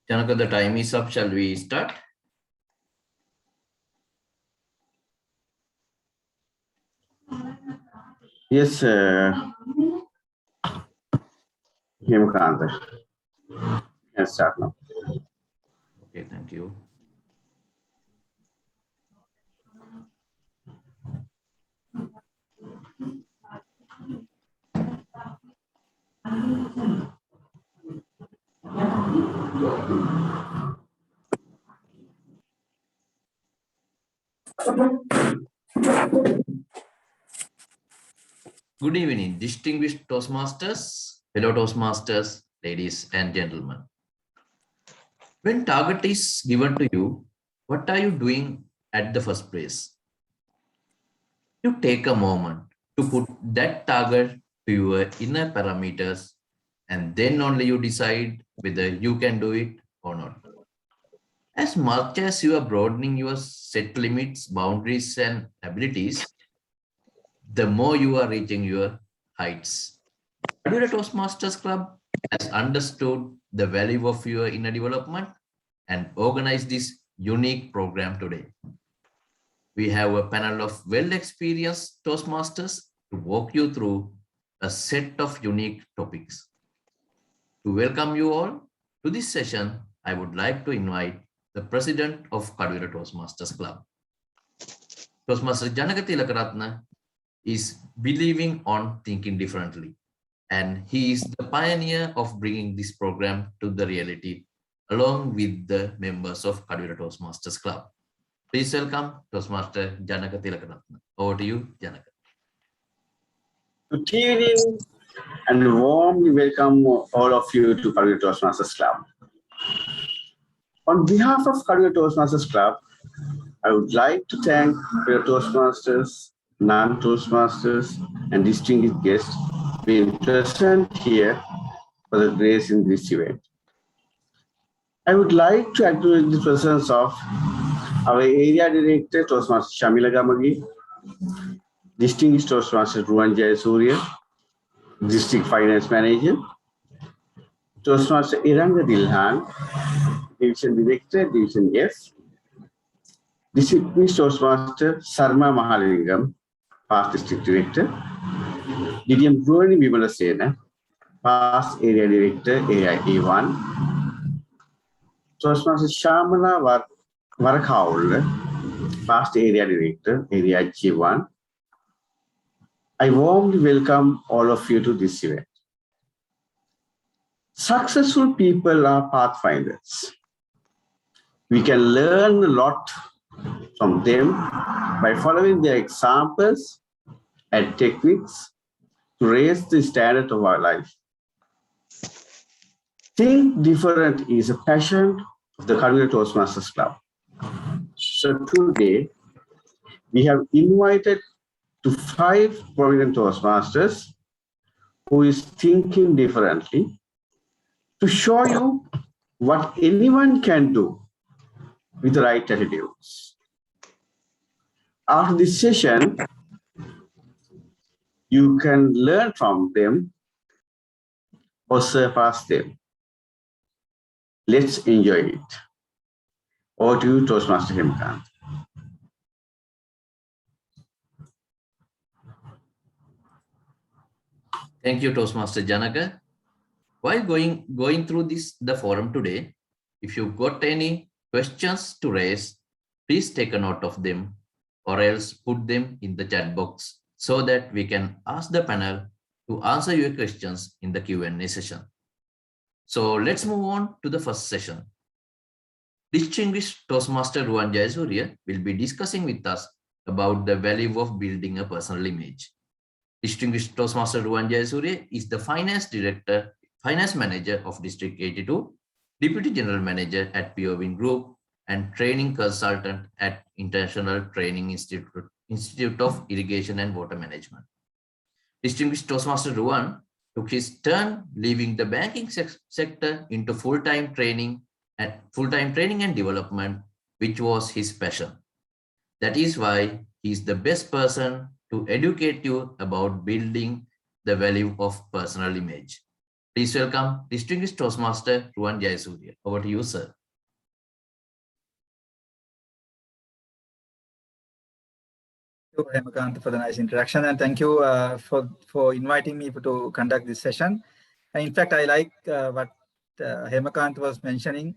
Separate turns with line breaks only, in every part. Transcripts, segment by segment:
Janaka, the time is up. Shall we start?
Yes, Hemkant. Let's start now.
Okay, thank you. Good evening, distinguished Toastmasters, fellow Toastmasters, ladies and gentlemen. When target is given to you, what are you doing at the first place? You take a moment to put that target to your inner parameters, and then only you decide whether you can do it or not. As much as you are broadening your set limits, boundaries, and abilities, the more you are reaching your heights. Kaduwela Toastmasters Club has understood the value of your inner development and organized this unique program today. We have a panel of well-experienced Toastmasters to walk you through a set of unique topics. To welcome you all to this session, I would like to invite the president of Kaduwela Toastmasters Club. Toastmaster Janaka Tilakaratna is believing on thinking differently, and he is the pioneer of bringing this program to the reality along with the members of Kaduwela Toastmasters Club. Please welcome Toastmaster Janaka Tilakaratna. Over to you, Janaka.
Good evening and warmly welcome all of you to Kaduwela Toastmasters Club. On behalf of Kaduwela Toastmasters Club, I would like to thank your Toastmasters, non-Toastmasters, and distinguished guests being present here for the grace in this event. I would like to acknowledge the presence of our area director, Toastmaster Shamila Gamagi, distinguished Toastmaster Ruan Jayasuriya, district finance manager, Toastmaster Iranga Dilhan, division director, division F, distinguished Toastmaster Sarma Mahalingam, past district director, DDM Ruani Vimalasena, past area director, AIA1, Toastmaster Shamala Varakaul, past area director, area G1. I warmly welcome all of you to this event. Successful people are pathfinders. We can learn a lot from them by following their examples and techniques to raise the standard of our life. Think different is a passion of the Kaduwela Toastmasters Club. So today, we have invited to 5 prominent Toastmasters who is thinking differently to show you what anyone can do with the right attitudes. After this session, you can learn from them or surpass them. Let's enjoy it. Over to you, Toastmaster Hemkant.
Thank you, Toastmaster Janaka. While going through the forum today, if you've got any questions to raise, please take a note of them or else put them in the chat box so that we can ask the panel to answer your questions in the Q&A session. So let's move on to the first session. Distinguished Toastmaster Ruan Jayasuriya will be discussing with us about the value of building a personal image. Distinguished Toastmaster Ruan Jayasuriya is the finance manager of District 82, Deputy General Manager at POWIN Group, and training consultant at International Training Institute of Irrigation and Water Management. Distinguished Toastmaster Ruan took his turn leaving the banking sector into full-time training and development, which was his passion. That is why he is the best person to educate you about building the value of personal image. Please welcome distinguished Toastmaster Ruan Jayasuriya. Over to you, sir.
Thank you, Hemakant, for the nice introduction, and thank you for inviting me to conduct this session. And in fact, I like what Hemakant was mentioning.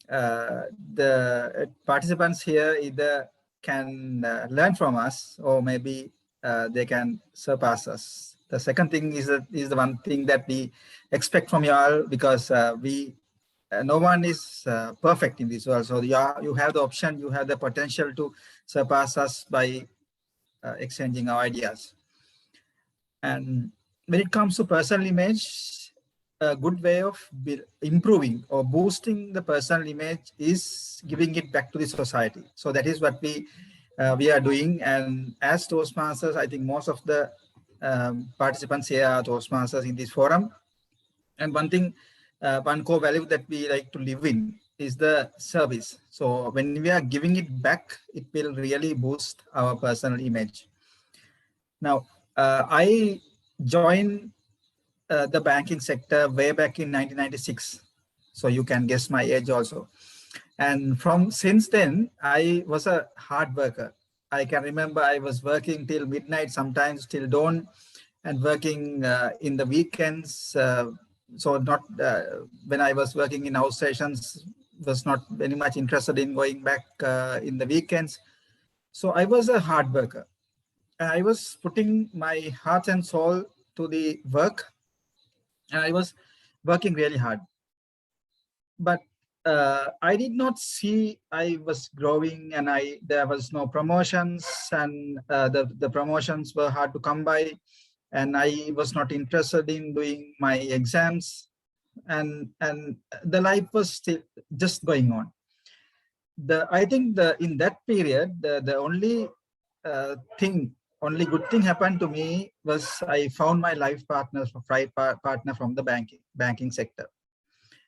The participants here either can learn from us, or maybe they can surpass us. The second thing is the one thing that we expect from you all, because no one is perfect in this world. So you have the option, you have the potential to surpass us by exchanging our ideas. And when it comes to personal image, a good way of improving or boosting the personal image is giving it back to the society. So that is what we are doing. And as Toastmasters, I think most of the participants here are Toastmasters in this forum. And one thing, one core value that we like to live in is the service. So when we are giving it back, it will really boost our personal image. Now, I joined the banking sector way back in 1996. So you can guess my age also. And since then, I was a hard worker. I can remember I was working till midnight, sometimes till dawn, and working in the weekends. So not when I was working in house stations, was not very much interested in going back in the weekends. So I was a hard worker. I was putting my heart and soul to the work, and I was working really hard. But I did not see I was growing, and there was no promotions, and the promotions were hard to come by, and I was not interested in doing my exams, and the life was still just going on. I think in that period, the only only good thing happened to me was I found my life partner from the banking sector,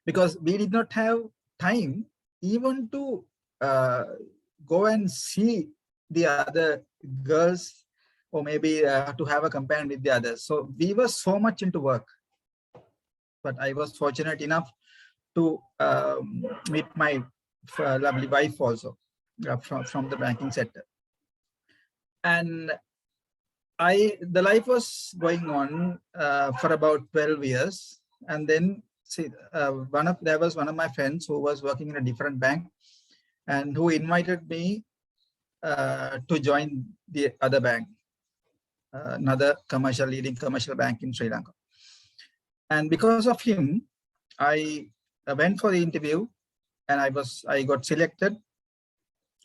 because we did not have time even to go and see the other girls, or maybe to have a companion with the others. So we were so much into work. But I was fortunate enough to meet my lovely wife also from the banking sector. And the life was going on for about 12 years. And then there was one of my friends who was working in a different bank, and who invited me to join the other bank, another leading commercial bank in Sri Lanka. And because of him, I went for the interview, and I got selected.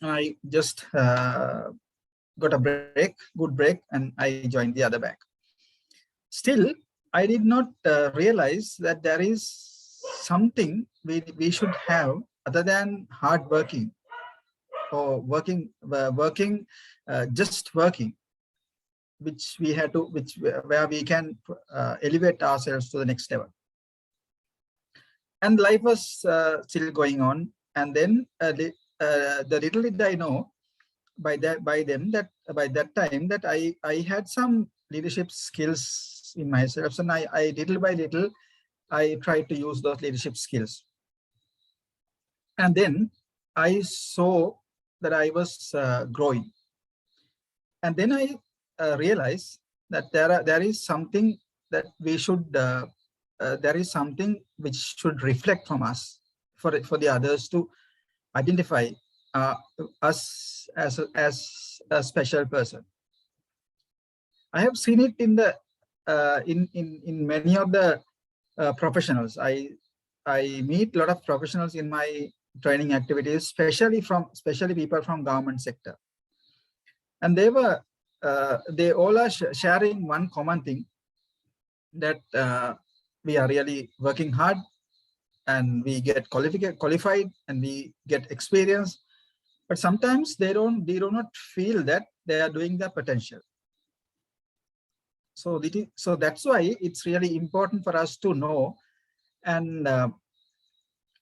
And I just got a good break, and I joined the other bank. Still, I did not realize that there is something we should have other than hard working, or just working, where we can elevate ourselves to the next level. And life was still going on. And then the little did I know by that time that I had some leadership skills in myself, and I little by little I tried to use those leadership skills. And then I saw that I was growing. And then I realized that there is something that we should there is something which should reflect from us for the others to identify us as a special person. I have seen it in the in many of the professionals. I meet a lot of professionals in my training activities, especially people from government sector, and they all are sharing one common thing, that we are really working hard, and we get qualified, and we get experience, but sometimes they do not feel that they are doing their potential. So that's why it's really important for us to know and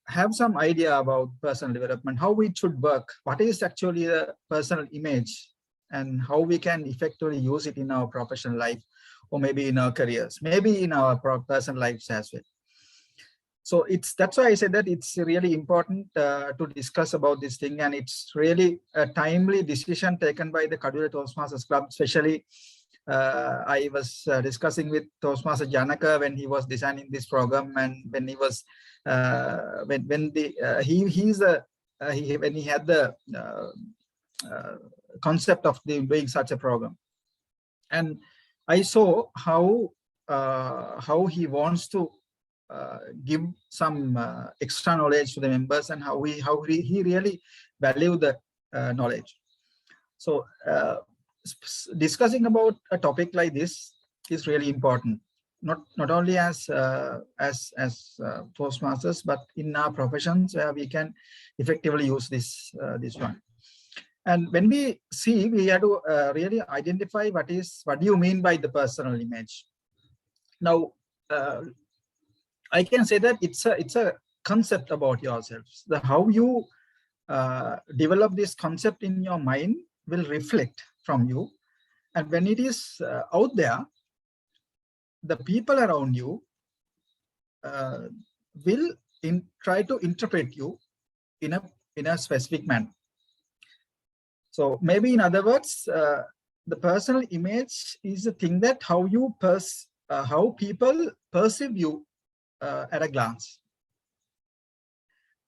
have some idea about personal development, how it should work, what is actually the personal image, and how we can effectively use it in our professional life, or maybe in our careers, maybe in our personal lives as well. So that's why I said that it's really important to discuss about this thing, and it's really a timely decision taken by the Kaduwela Toastmasters Club. Especially, I was discussing with Toastmaster Janaka when he was designing this program, and when he was when he had the concept of doing such a program, and I saw how he wants to give some extra knowledge to the members, and how he really value the knowledge. So discussing about a topic like this is really important, not only as Toastmasters, but in our professions where we can effectively use this one. And when we see, we have to really identify what do you mean by the personal image. Now, I can say that it's a concept about yourselves. How you develop this concept in your mind will reflect from you, and when it is out there, the people around you will try to interpret you in a specific manner. So maybe, in other words, the personal image is the thing that how people perceive you at a glance.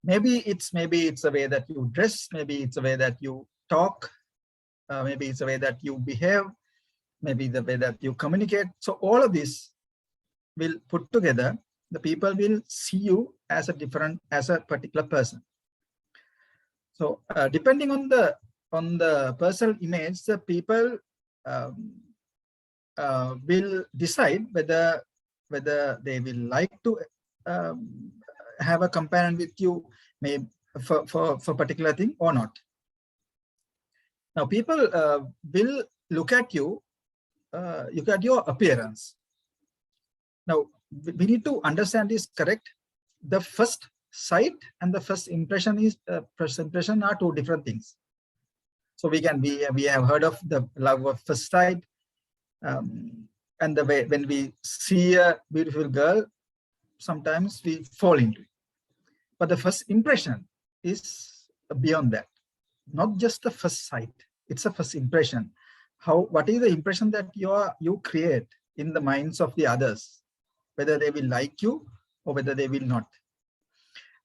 Maybe it's a way that you dress, maybe it's a way that you talk, maybe it's a way that you behave, maybe the way that you communicate. So all of this will put together, the people will see you as a particular person. So depending on the personal image, the people will decide whether they will like to have a companion with you, maybe for particular thing or not. Now, people will look at you, look at your appearance. Now, we need to understand this correct. The first sight and the first impression are two different things. So we have heard of the love of first sight, and the way when we see a beautiful girl, sometimes we fall into it. But the first impression is beyond that. Not just the first sight, it's a first impression. What is the impression that you create in the minds of the others, whether they will like you or whether they will not.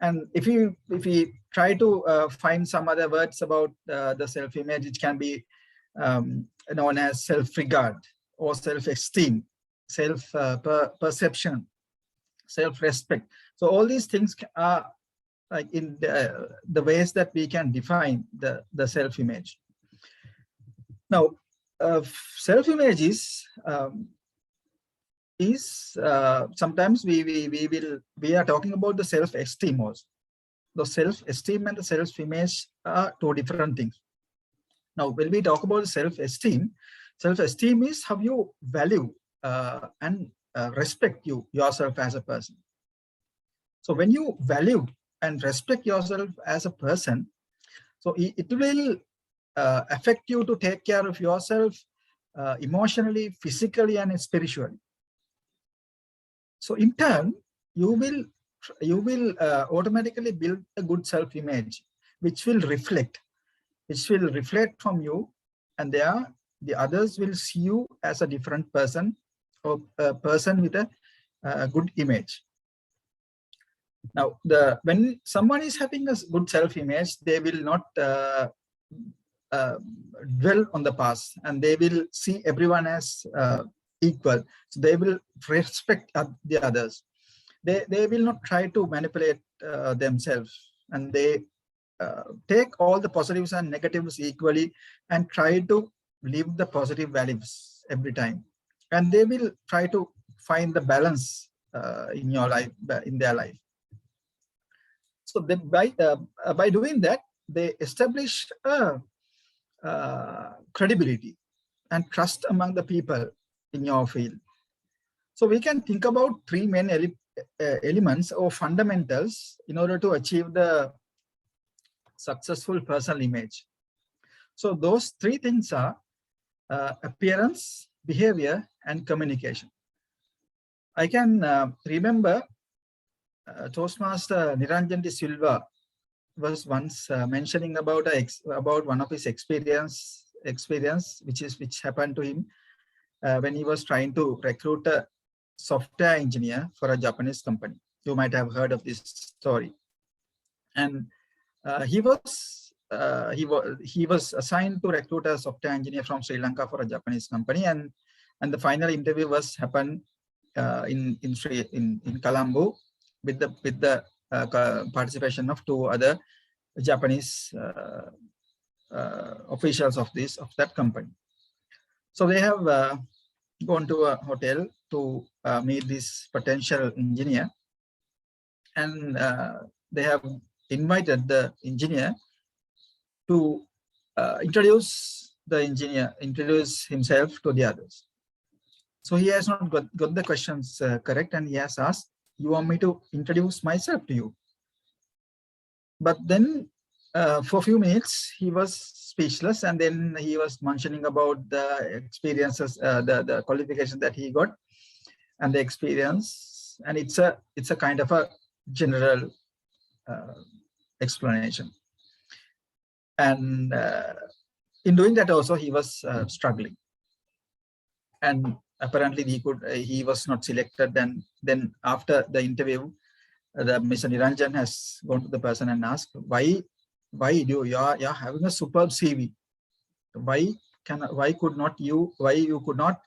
And if we try to find some other words about the self-image, it can be known as self-regard or self-esteem, self-perception, self-respect. So all these things are like in the ways that we can define the self-image. Now, self-image is sometimes we are talking about the self-esteem also. The self-esteem and the self-image are two different things. Now, when we talk about self-esteem is how you value and respect yourself as a person. So when you value and respect yourself as a person, so it will affect you to take care of yourself emotionally, physically, and spiritually. So in turn, you will automatically build a good self-image, which will reflect from you, and the others will see you as a different person, or a person with a good image. Now, when someone is having a good self-image, they will not dwell on the past, and they will see everyone as equal. So they will respect the others. They will not try to manipulate themselves, and they take all the positives and negatives equally and try to live the positive values every time. And they will try to find the balance in your life, in their life. So by doing that, they establish credibility and trust among the people in your field. So we can think about three main elements or fundamentals in order to achieve the successful personal image. So those three things are appearance, behavior, and communication. I can remember Toastmaster Niranjan de Silva was once mentioning about one of his experience which happened to him when he was trying to recruit a software engineer for a Japanese company. You might have heard of this story. And he was assigned to recruit a software engineer from Sri Lanka for a Japanese company, and the final interview happened in Colombo with the participation of 2 other Japanese officials of that company. So they have gone to a hotel to meet this potential engineer, and they have invited the engineer to introduce himself to the others. So he has not got the questions correct, and he has asked, "You want me to introduce myself to you?" But then for a few minutes, he was speechless, and then he was mentioning about the experiences, the qualification that he got, and the experience, and it's a kind of a general explanation. And in doing that also, he was struggling, and apparently he was not selected. And then after the interview, the Mr. Niranjan has gone to the person and asked, why you're having a superb CV, why you could not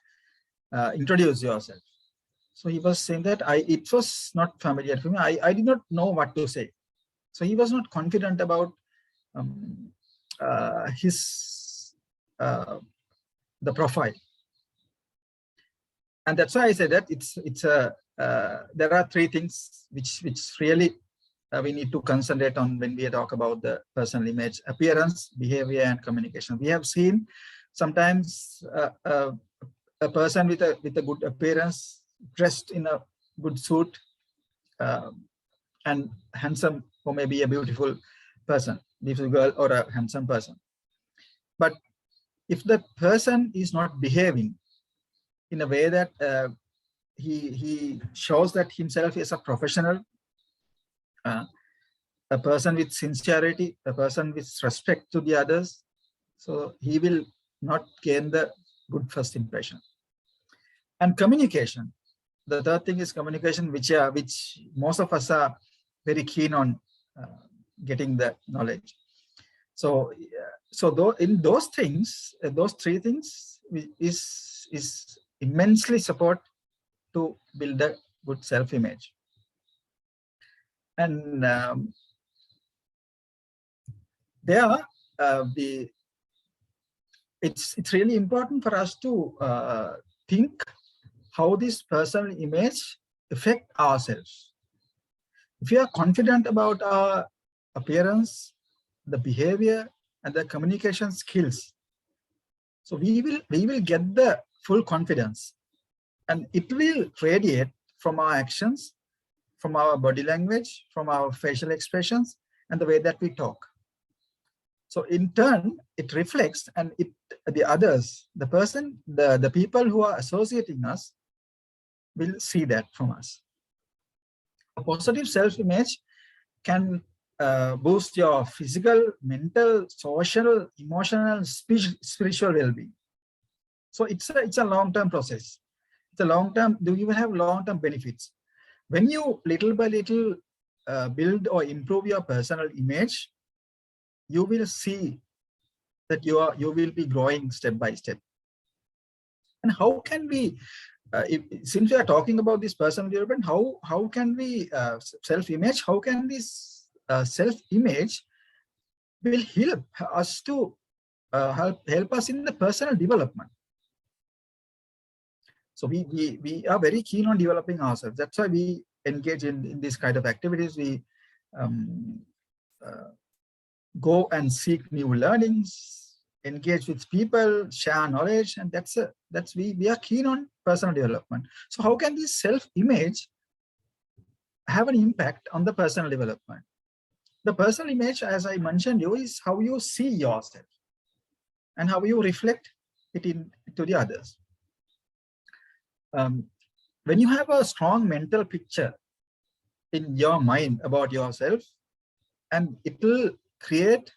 introduce yourself? So he was saying that it was not familiar for me. I did not know what to say. So he was not confident about the profile. And that's why I say that there are 3 things which really we need to concentrate on when we talk about the personal image: appearance, behavior, and communication. We have seen sometimes a person with a good appearance, dressed in a good suit, and handsome, or maybe a beautiful girl or a handsome person. But if the person is not behaving in a way that he shows that himself is a professional, a person with sincerity, a person with respect to the others, so he will not gain the good first impression. And communication, the third thing is communication, which most of us are very keen on getting the knowledge. So in those things, those 3 things is immensely support to build a good self-image. And it's really important for us to think how this personal image affect ourselves. If we are confident about our appearance, the behavior, and the communication skills, so we will get the full confidence, and it will radiate from our actions, from our body language, from our facial expressions, and the way that we talk. So in turn, it reflects, and the others, the people who are associating us, will see that from us. A positive self-image can boost your physical, mental, social, emotional, spiritual well-being. So it's a long-term process. It's a long-term. You will have long-term benefits when you little by little build or improve your personal image. You will see that you will be growing step by step. And how can we, since we are talking about this personal development, how can we self-image? How can this self-image will help us to help us in the personal development? So we are very keen on developing ourselves. That's why we engage in this kind of activities. We go and seek new learnings, engage with people, share knowledge, and we are keen on personal development. So how can this self-image have an impact on the personal development? The personal image, as I mentioned you, is how you see yourself and how you reflect it to the others. when you have a strong mental picture in your mind about yourself, and it will create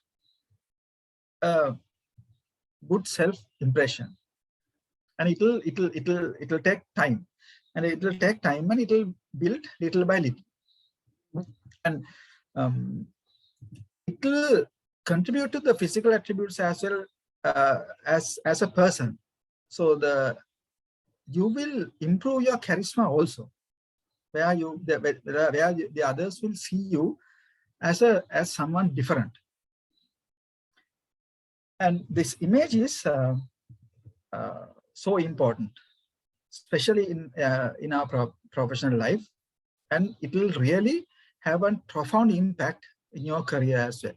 a good self-impression, and it'll take time, and it will build little by little, and it will contribute to the physical attributes as well, as a person. So you will improve your charisma also, where the others will see you as someone different. And this image is so important, especially in our professional life, and it will really have a profound impact in your career as well.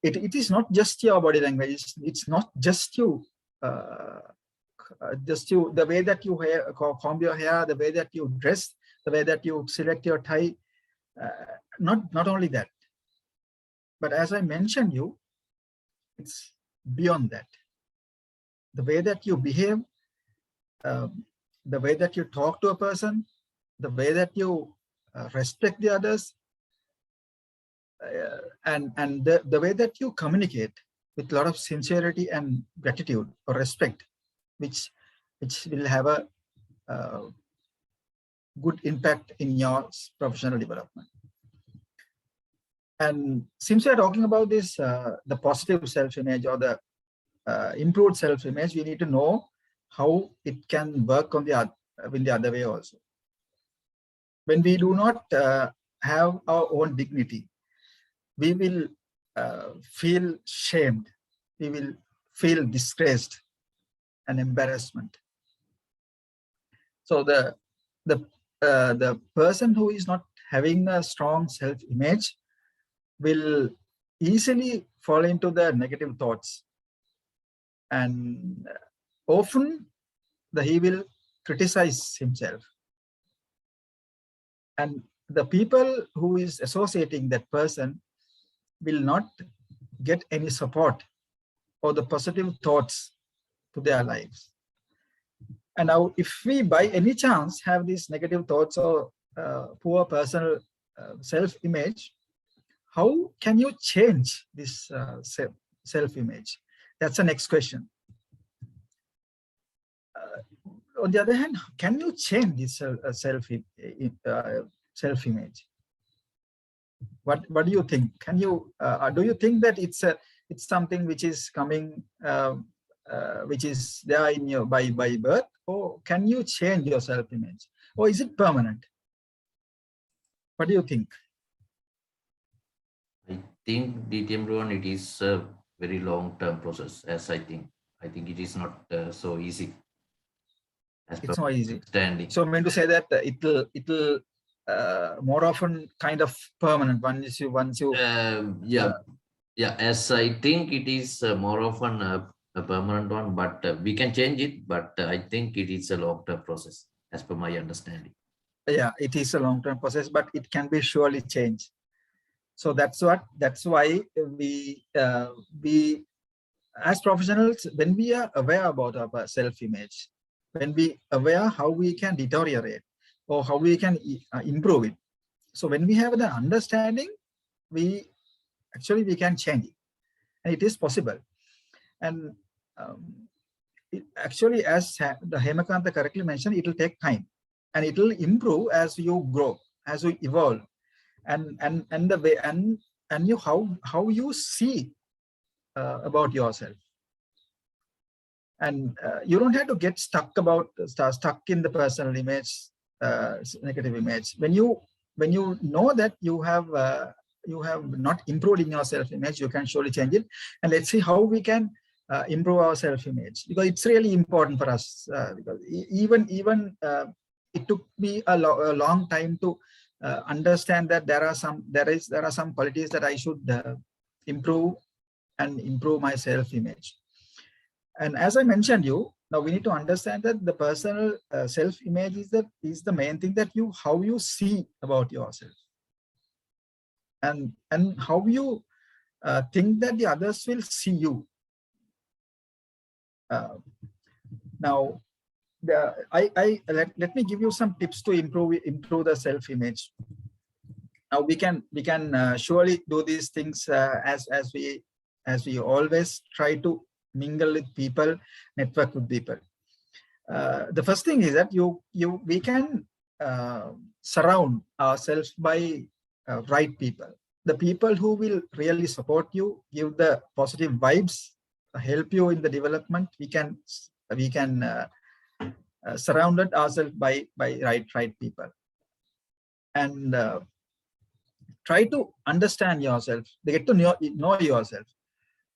It is not just your body language. It's not just you. The way that you comb your hair, the way that you dress, the way that you select your tie. Not only that, but as I mentioned you, it's beyond that. The way that you behave, the way that you talk to a person, the way that you respect the others, and the way that you communicate with a lot of sincerity and gratitude or respect, which will have a good impact in your professional development. And since we are talking about this, the positive self-image or the improved self-image, we need to know how it can work on in the other way also. When we do not have our own dignity, we will feel shamed. We will feel disgraced and embarrassment. So the person who is not having a strong self-image will easily fall into the negative thoughts, and often he will criticize himself. And the people who is associating that person will not get any support or the positive thoughts to their lives. And now, if we by any chance have these negative thoughts or poor personal self-image, how can you change this self-image? That's the next question. On the other hand, can you change this self-image? What do you think? Can you do you think that it's something which is coming, which is there in your by birth, or can you change your self-image, or is it permanent? What do you think?
I think DTM1, it is a very long-term process. As I think it is not so easy.
It's not easy.
Understanding.
So I mean to say that it will more often kind of permanent once you
yeah. As I think it is more often a permanent one, but we can change it. But I think it is a long-term process, as per my understanding.
Yeah, it is a long-term process, but it can be surely changed. So that's why we as professionals, when we are aware about our self-image, when we aware how we can deteriorate or how we can improve it. So when we have the understanding, we can change it, and it is possible. And it actually, as the Hemakanta correctly mentioned, it will take time, and it will improve as you grow, as you evolve, and the way and you how you see about yourself. And you don't have to get stuck in the personal image, negative image. When you know that you have not improved in your self-image, you can surely change it. And let's see how we can improve our self-image, because it's really important for us. Because even it took me a long time to understand that there are some qualities that I should improve my self-image. And as I mentioned you, now we need to understand that the personal self-image is the main thing, that how you see about yourself, and how you think that the others will see you. Now, let me give you some tips to improve the self-image. Now we can surely do these things as we always try to mingle with people, network with people. The first thing is that we can surround ourselves by right people, the people who will really support you, give the positive vibes, help you in the development. We can surrounded ourselves by right people, and try to understand yourself. They get to know yourself.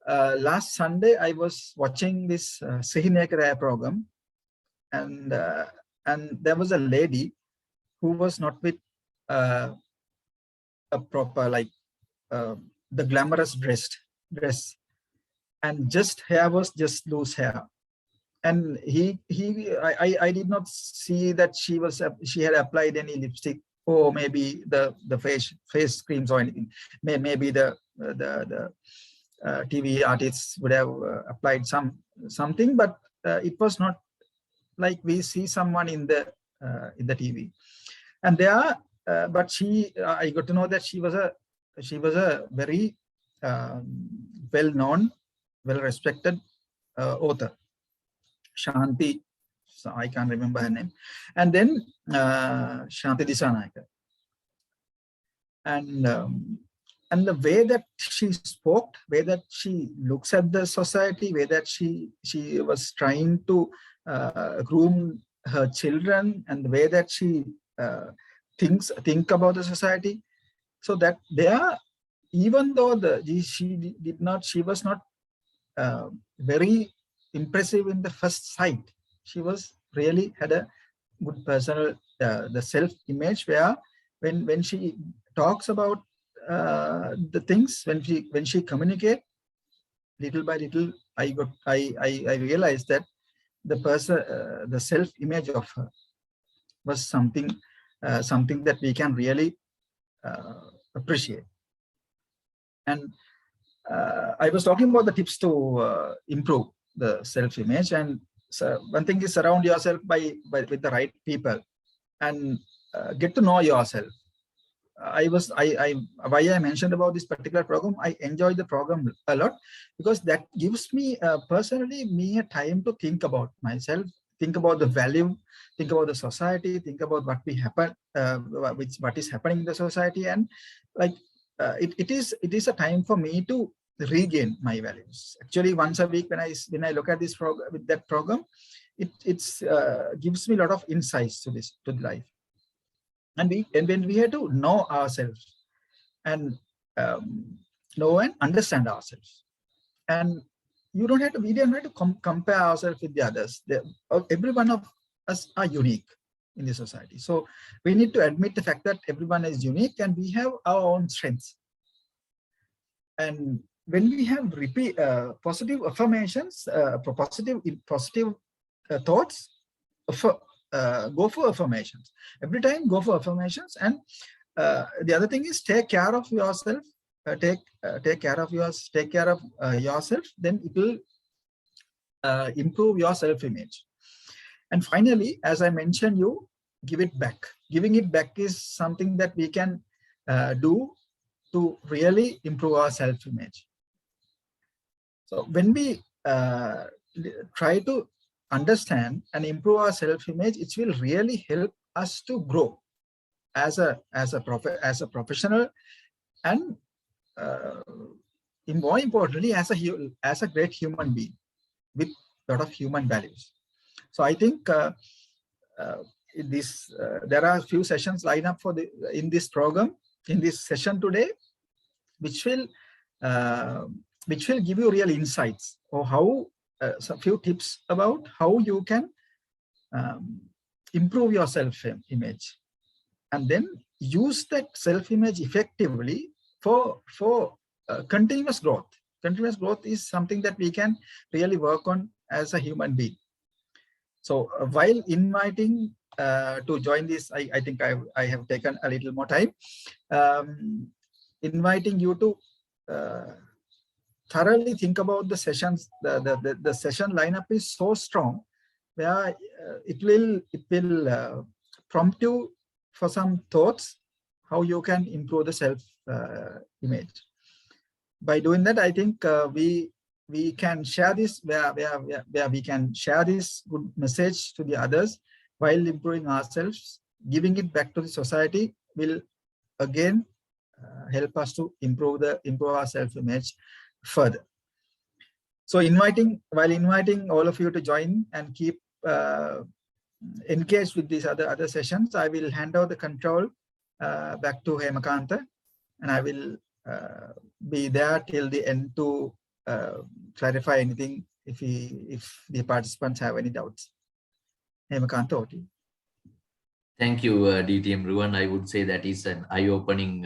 Last Sunday, I was watching this Sihinekara program, and there was a lady who was not with a proper, like the glamorous dress, and just hair was just loose hair. And I did not see that she had applied any lipstick, or maybe the face creams or anything. Maybe the TV artists would have applied something, but it was not like we see someone in the TV. And there, but I got to know that she was a very well-known, well-respected author, Shanti. So I can't remember her name. And then Shanti Disanayaka. And the way that she spoke, way that she looks at the society, way that she was trying to groom her children, and the way that she think about the society, so that there, even though she was not very impressive in the first sight, she was really had a good personal the self-image, where when she talks about the things, when she communicate, little by little, I realized that the person, the self-image of her was something that we can really appreciate. And I was talking about the tips to improve the self-image, and so one thing is surround yourself with the right people, and get to know yourself. Why I mentioned about this particular program, I enjoyed the program a lot, because that gives me personally a time to think about myself, think about the value, think about the society, think about what what is happening in the society, and like it is a time for me to regain my values. Actually, once a week when I look at this program, with that program, it gives me a lot of insights to life. And when we have to know ourselves, and know and understand ourselves, and we don't have to compare ourselves with the others. Every one of us are unique in the society. So we need to admit the fact that everyone is unique, and we have our own strengths. And when we have positive affirmations, positive thoughts, go for affirmations. Every time, go for affirmations. And the other thing is, take care of yourself. Take care of yourself. Then it will improve your self-image. And finally, as I mentioned, you give it back. Giving it back is something that we can do to really improve our self-image. So when we try to understand and improve our self-image, it will really help us to grow as a professional, and more importantly, as a great human being with a lot of human values. So I think there are a few sessions lined up in this program, in this session today, which will give you real insights, or how some few tips about how you can improve your self-image, and then use that self-image effectively for continuous growth. Continuous growth is something that we can really work on as a human being. So while inviting to join this, I think I have taken a little more time, inviting you to thoroughly think about the sessions. The session lineup is so strong where it will prompt you for some thoughts how you can improve the self image. By doing that, I think we can share this where we can share this good message to the others while improving ourselves. Giving it back to the society will again help us to improve our self-image further. So while inviting all of you to join and keep engaged with these other sessions, I will hand over the control back to Hemakanta, and I will be there till the end to clarify anything if the participants have any doubts. Hemakanta, over to you.
Thank you, DTM Ruan. I would say that is an eye-opening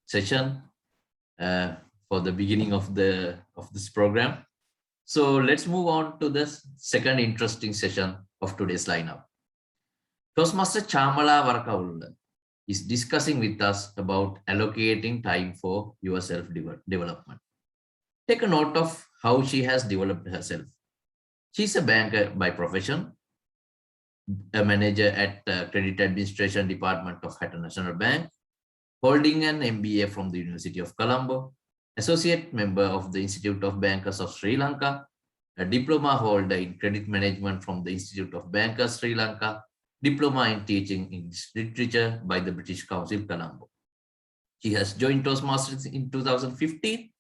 session for the beginning of this program. So let's move on to the second interesting session of today's lineup. Toastmaster Chamala Varakaula is discussing with us about allocating time for your self-development. Take a note of how she has developed herself. She's a banker by profession, a manager at Credit Administration Department of Hatton National Bank, holding an MBA from the University of Colombo, associate member of the Institute of Bankers of Sri Lanka, a diploma holder in credit management from the Institute of Bankers Sri Lanka, diploma in teaching English literature by the British Council Colombo. She has joined Toastmasters in 2015,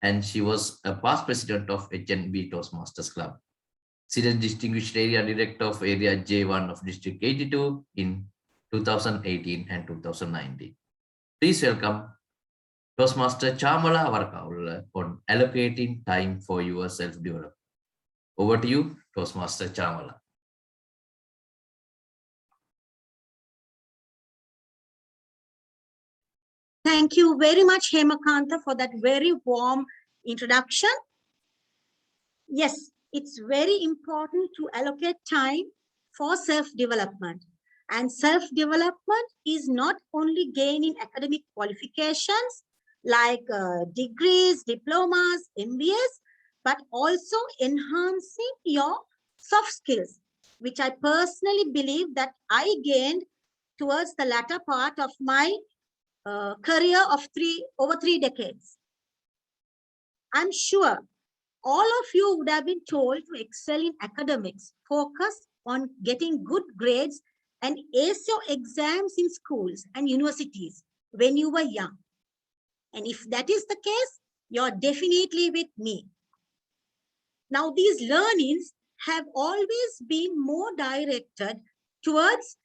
and she was a past president of HNB Toastmasters Club. Senior Distinguished Area Director of Area J1 of District 82 in 2018 and 2019. Please welcome Toastmaster Chamala Varakaula on allocating time for your self-development. Over to you, Toastmaster Chamala.
Thank you very much, Hemakanta, for that very warm introduction. Yes, it's very important to allocate time for self-development. And self-development is not only gaining academic qualifications like degrees, diplomas, MBAs, but also enhancing your soft skills, which I personally believe that I gained towards the latter part of my career of over 3 decades. I'm sure all of you would have been told to excel in academics, focus on getting good grades and ace your exams in schools and universities when you were young. And if that is the case, you're definitely with me. Now, these learnings have always been more directed towards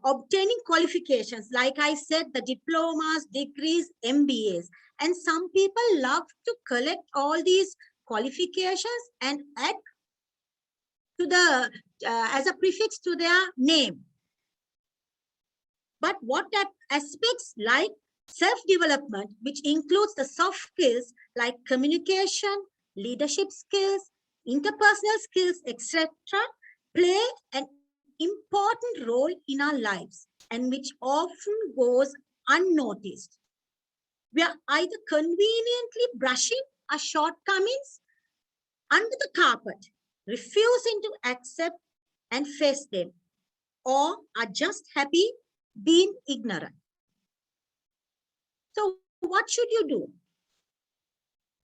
obtaining qualifications. Like I said, the diplomas, degrees, MBAs. And some people love to collect all these qualifications and add to the as a prefix to their name. But what aspects like self-development, which includes the soft skills like communication, leadership skills, interpersonal skills, etc., play an important role in our lives and which often goes unnoticed. We are either conveniently brushing our shortcomings under the carpet, refusing to accept and face them, or are just happy being ignorant. So what should you do?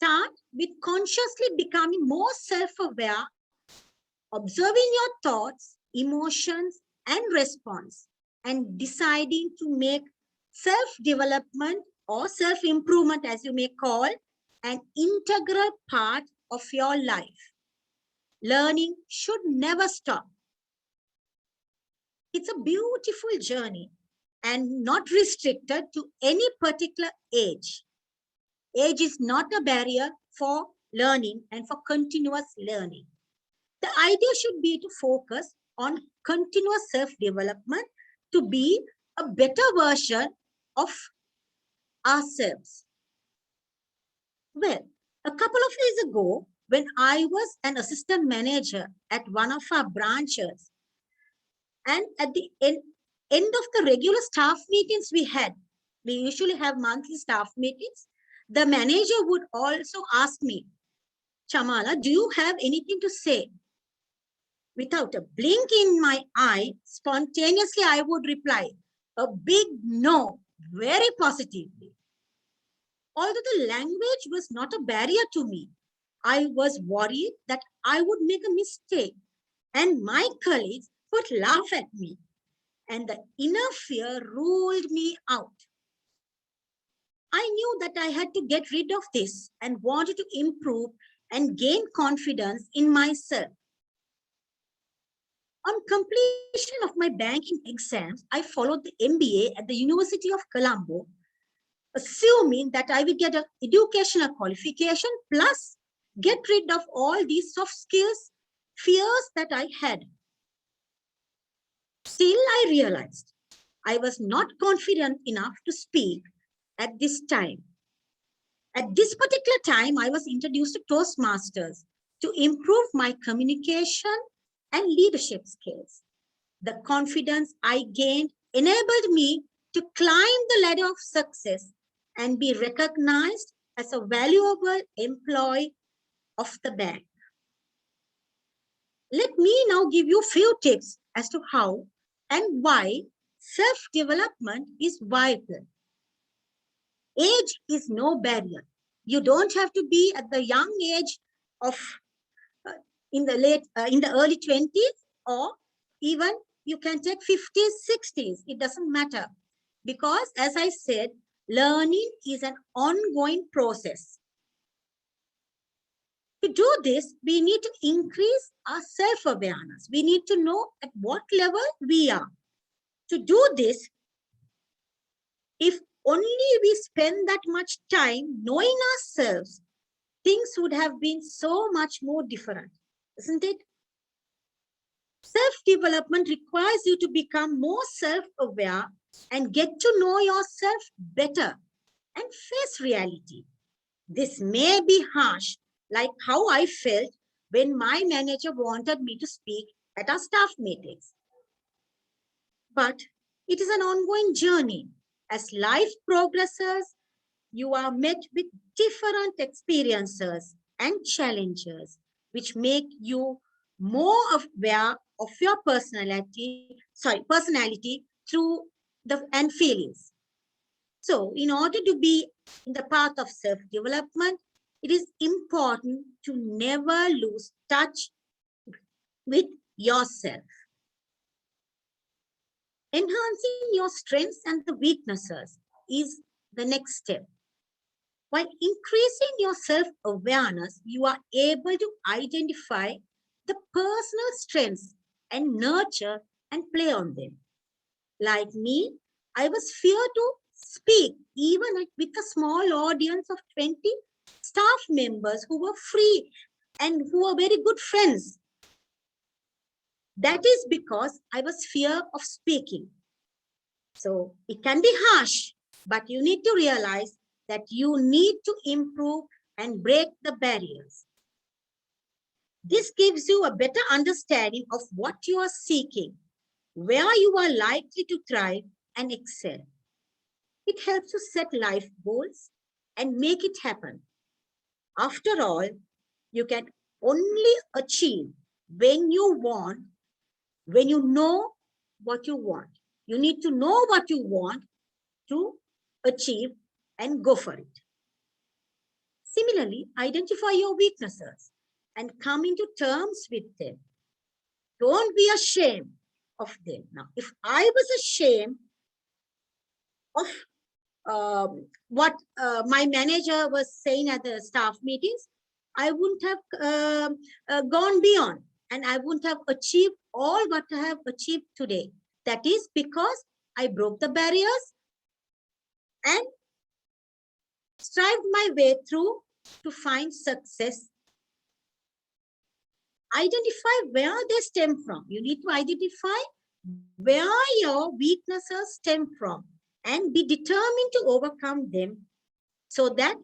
Start with consciously becoming more self-aware, observing your thoughts, emotions, and response, and deciding to make self-development or self-improvement, as you may call, an integral part of your life. Learning should never stop. It's a beautiful journey and not restricted to any particular age. Age is not a barrier for learning and for continuous learning. The idea should be to focus on continuous self-development to be a better version of ourselves. Well, a couple of days ago, when I was an assistant manager at one of our branches, and at the end of the regular staff meetings we usually have monthly staff meetings, the manager would also ask me, Chamala, do you have anything to say? Without a blink in my eye, spontaneously I would reply a big no, very positively. Although the language was not a barrier to me, I was worried that I would make a mistake and my colleagues would laugh at me, and the inner fear ruled me out. I knew that I had to get rid of this and wanted to improve and gain confidence in myself. On completion of my banking exams, I followed the MBA at the University of Colombo, assuming that I would get an educational qualification plus get rid of all these soft skills, fears that I had. Still, I realized I was not confident enough to speak at this time. At this particular time, I was introduced to Toastmasters to improve my communication and leadership skills. The confidence I gained enabled me to climb the ladder of success and be recognized as a valuable employee of the bank. Let me now give you a few tips as to how and why self-development is vital. Age is no barrier. You don't have to be at the young age of in the early 20s, or even you can take 50s, 60s. It doesn't matter, because as I said, learning is an ongoing process. To do this, we need to increase our self-awareness. We need to know at what level we are. To do this, if only we spend that much time knowing ourselves, things would have been so much more different, isn't it? Self-development requires you to become more self-aware and get to know yourself better and face reality. This may be harsh, like how I felt when my manager wanted me to speak at our staff meetings. But it is an ongoing journey. As life progresses, you are met with different experiences and challenges, which make you more aware of your personality through and feelings. So in order to be in the path of self-development, it is important to never lose touch with yourself. Enhancing your strengths and the weaknesses is the next step. While increasing your self-awareness, you are able to identify the personal strengths and nurture and play on them. Like me, I was feared to speak even with a small audience of 20 staff members who were free and who were very good friends. That is because I was fear of speaking. So it can be harsh, but you need to realize that you need to improve and break the barriers. This gives you a better understanding of what you are seeking, where you are likely to thrive and excel. It helps you set life goals and make it happen. After all, you can only achieve when you know what you want. You need to know what you want to achieve and go for it. Similarly, identify your weaknesses and come into terms with them. Don't be ashamed of them. Now, if I was ashamed of what my manager was saying at the staff meetings, I wouldn't have gone beyond, and I wouldn't have achieved all what I have achieved today. That is because I broke the barriers and strived my way through to find success. Identify where they stem from. You need to identify where your weaknesses stem from and be determined to overcome them so that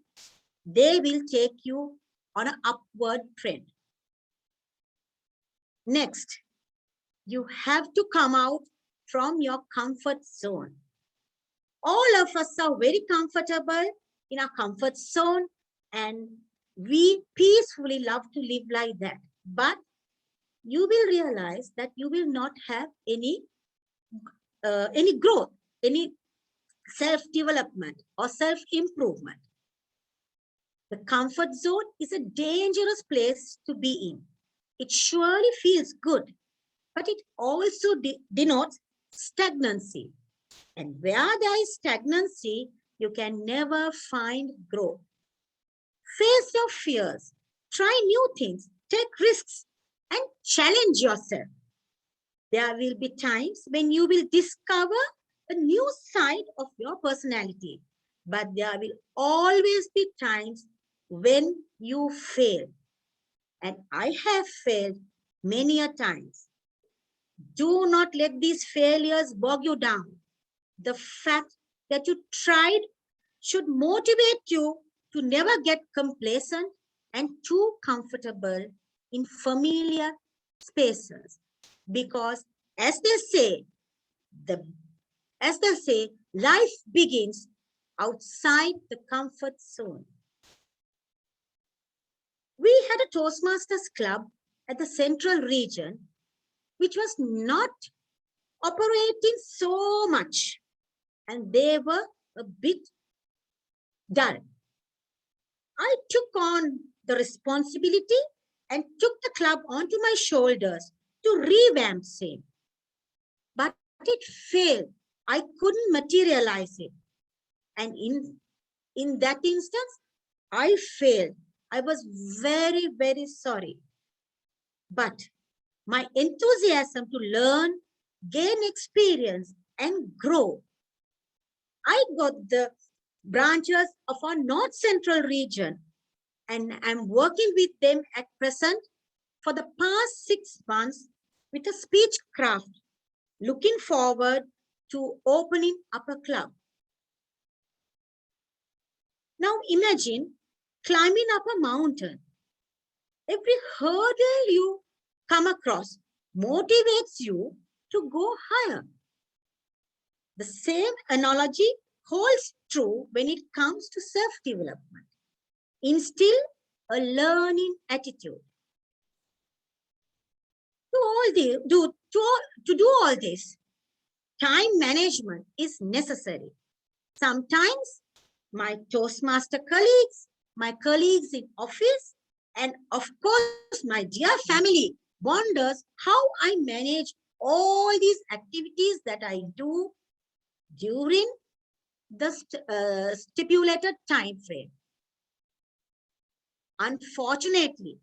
they will take you on an upward trend. Next, you have to come out from your comfort zone. All of us are very comfortable in our comfort zone, and we peacefully love to live like that. But you will realize that you will not have any growth, any self-development or self-improvement. The comfort zone is a dangerous place to be in. It surely feels good, but it also denotes stagnancy. And where there is stagnancy, you can never find growth. Face your fears, try new things, take risks, and challenge yourself. There will be times when you will discover a new side of your personality, but there will always be times when you fail. And I have failed many a times. Do not let these failures bog you down. The fact that you tried should motivate you to never get complacent and too comfortable in familiar spaces. Because as they say, life begins outside the comfort zone. We had a Toastmasters club at the central region, which was not operating so much, and they were a bit dull. I took on the responsibility and took the club onto my shoulders to revamp same. But it failed. I couldn't materialize it. And in that instance, I failed. I was very, very sorry. But my enthusiasm to learn, gain experience, and grow. I got the branches of our North Central region, and I'm working with them at present for the past 6 months with a speech craft, looking forward to opening up a club. Now imagine climbing up a mountain. Every hurdle you come across motivates you to go higher. The same analogy holds true when it comes to self-development. Instill a learning attitude. To do all this, time management is necessary. Sometimes my Toastmaster colleagues, my colleagues in office, and of course my dear family wonders how I manage all these activities that I do during the stipulated time frame. Unfortunately,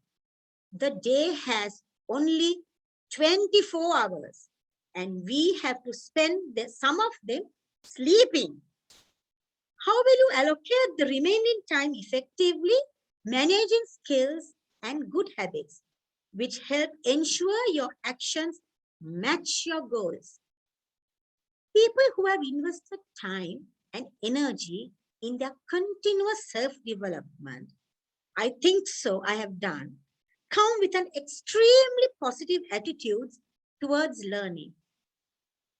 the day has only 24 hours and we have to spend some of them sleeping. How will you allocate the remaining time effectively? Managing skills and good habits, which help ensure your actions match your goals. People who have invested time and energy in their continuous self-development, I think so, I have done, come with an extremely positive attitude towards learning.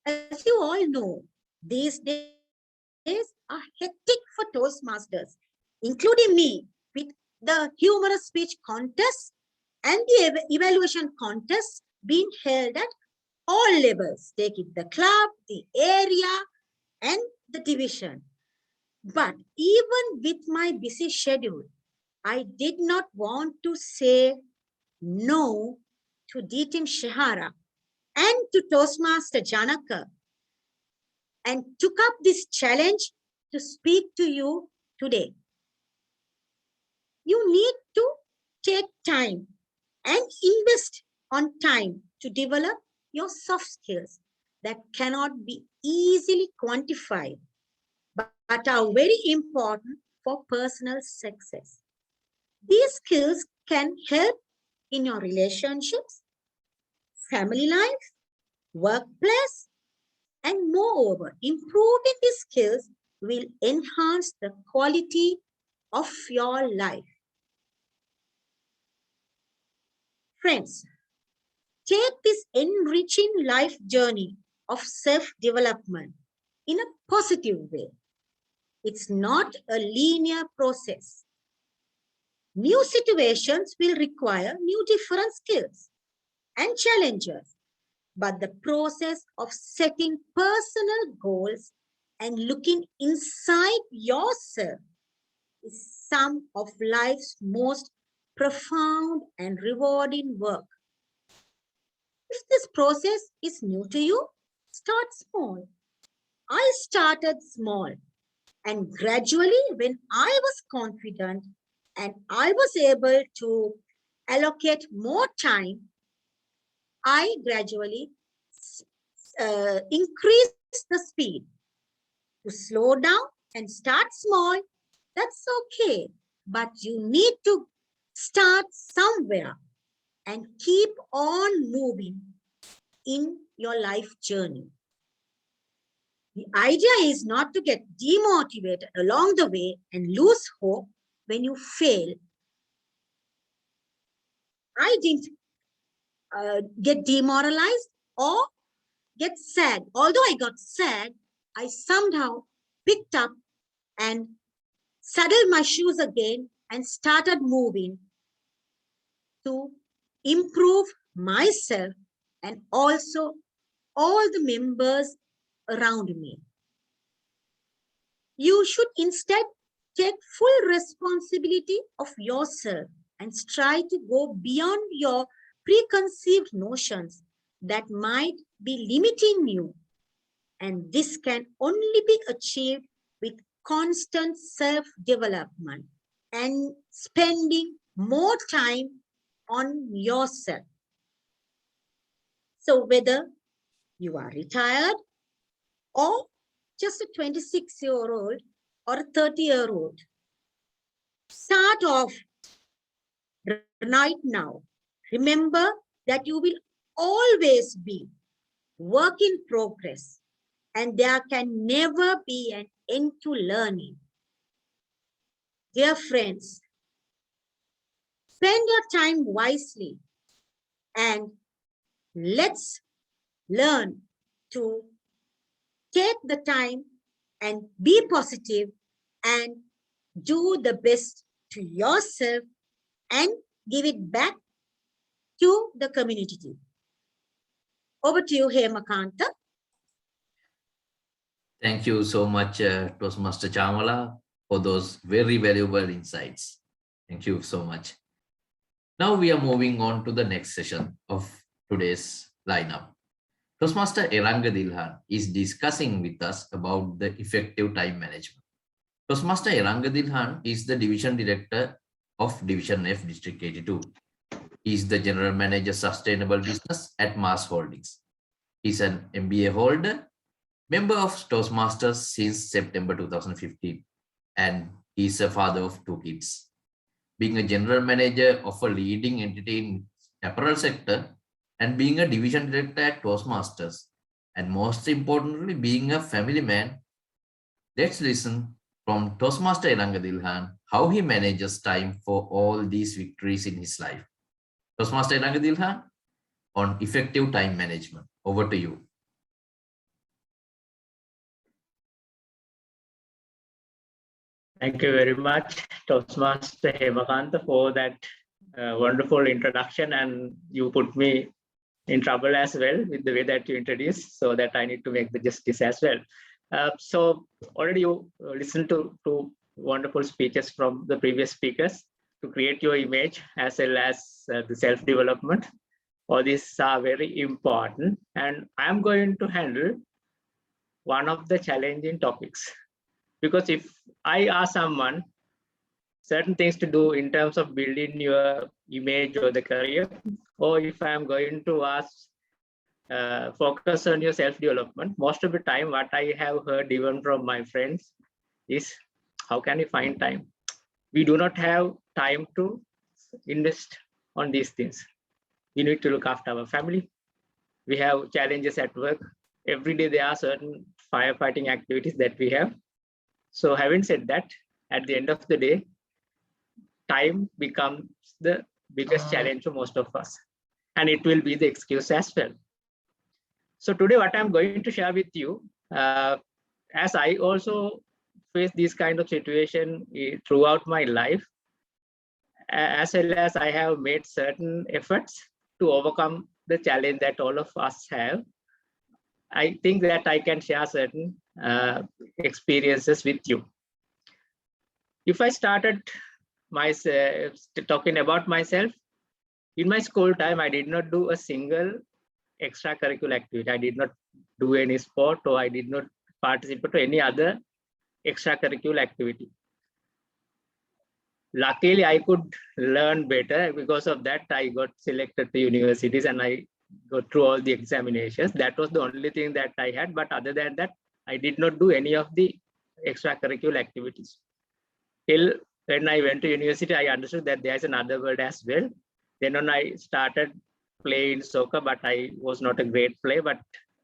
As you all know, these days are hectic for Toastmasters, including me, with the humorous speech contest and the evaluation contest being held at all levels, take it the club, the area, and the division. But even with my busy schedule, I did not want to say no to D-Team Shihara and to Toastmaster Janaka, and took up this challenge to speak to you today. You need to take time and invest on time to develop your soft skills that cannot be easily quantified, but are very important for personal success. These skills can help in your relationships, family life, workplace, and moreover, improving these skills will enhance the quality of your life. Friends, take this enriching life journey of self-development in a positive way. It's not a linear process. New situations will require new different skills. and challenges, but the process of setting personal goals and looking inside yourself is some of life's most profound and rewarding work. If this process is new to you, start small. I started small, and gradually, when I was confident and I was able to allocate more time, I gradually increased the speed. To slow down and start small, that's okay. But you need to start somewhere and keep on moving in your life journey. The idea is not to get demotivated along the way and lose hope when you fail. I didn't get demoralized or get sad. Although I got sad, I somehow picked up and saddled my shoes again and started moving to improve myself and also all the members around me. You should instead take full responsibility of yourself and strive to go beyond your preconceived notions that might be limiting you. And this can only be achieved with constant self-development and spending more time on yourself. So whether you are retired or just a 26-year-old or a 30-year-old, start off right now. Remember that you will always be work in progress and there can never be an end to learning. Dear friends, spend your time wisely and let's learn to take the time and be positive and do the best to yourself and give it back to the community. Over to you, Hemakanta.
Thank you so much, Toastmaster Chamala, for those very valuable insights. Thank you so much. Now we are moving on to the next session of today's lineup. Toastmaster Eranga Dilhan is discussing with us about the effective time management. Toastmaster Eranga Dilhan is the Division Director of Division F, District 82. He is the General Manager Sustainable Business at Mars Holdings. He is an MBA holder, member of Toastmasters since September 2015, and he is a father of 2 kids. Being a General Manager of a leading entity in apparel sector, and being a division director at Toastmasters, and most importantly, being a family man, let's listen from Toastmaster Eranga Dilhan how he manages time for all these victories in his life. Toastmaster Eranga Dilhan on effective time management. Over to you.
Thank you very much, Toastmaster Hemakanta, for that wonderful introduction, and you put me in trouble as well with the way that you introduced, so that I need to make the justice as well. So already you listened to 2 wonderful speeches from the previous speakers to create your image as well as the self-development. All these are very important, and I'm going to handle one of the challenging topics, because if I ask someone certain things to do in terms of building your image or the career, or if I'm going to ask focus on your self-development, most of the time what I have heard even from my friends is, how can you find time? We do not have time to invest on these things. We need to look after our family. We have challenges at work. Every day there are certain firefighting activities that we have. So having said that, at the end of the day, time becomes the biggest challenge for most of us, and it will be the excuse as well. So today what I'm going to share with you, as I also face this kind of situation throughout my life, as well as I have made certain efforts to overcome the challenge that all of us have, I think that I can share certain experiences with you. If I started myself talking about myself, in my school time, I did not do a single extracurricular activity. I did not do any sport, or I did not participate to any other extracurricular activity. Luckily, I could learn better. Because of that, I got selected to universities and I got through all the examinations. That was the only thing that I had. But other than that, I did not do any of the extracurricular activities. Till when I went to university, I understood that there's another word as well. Then when I started playing soccer, but I was not a great player, but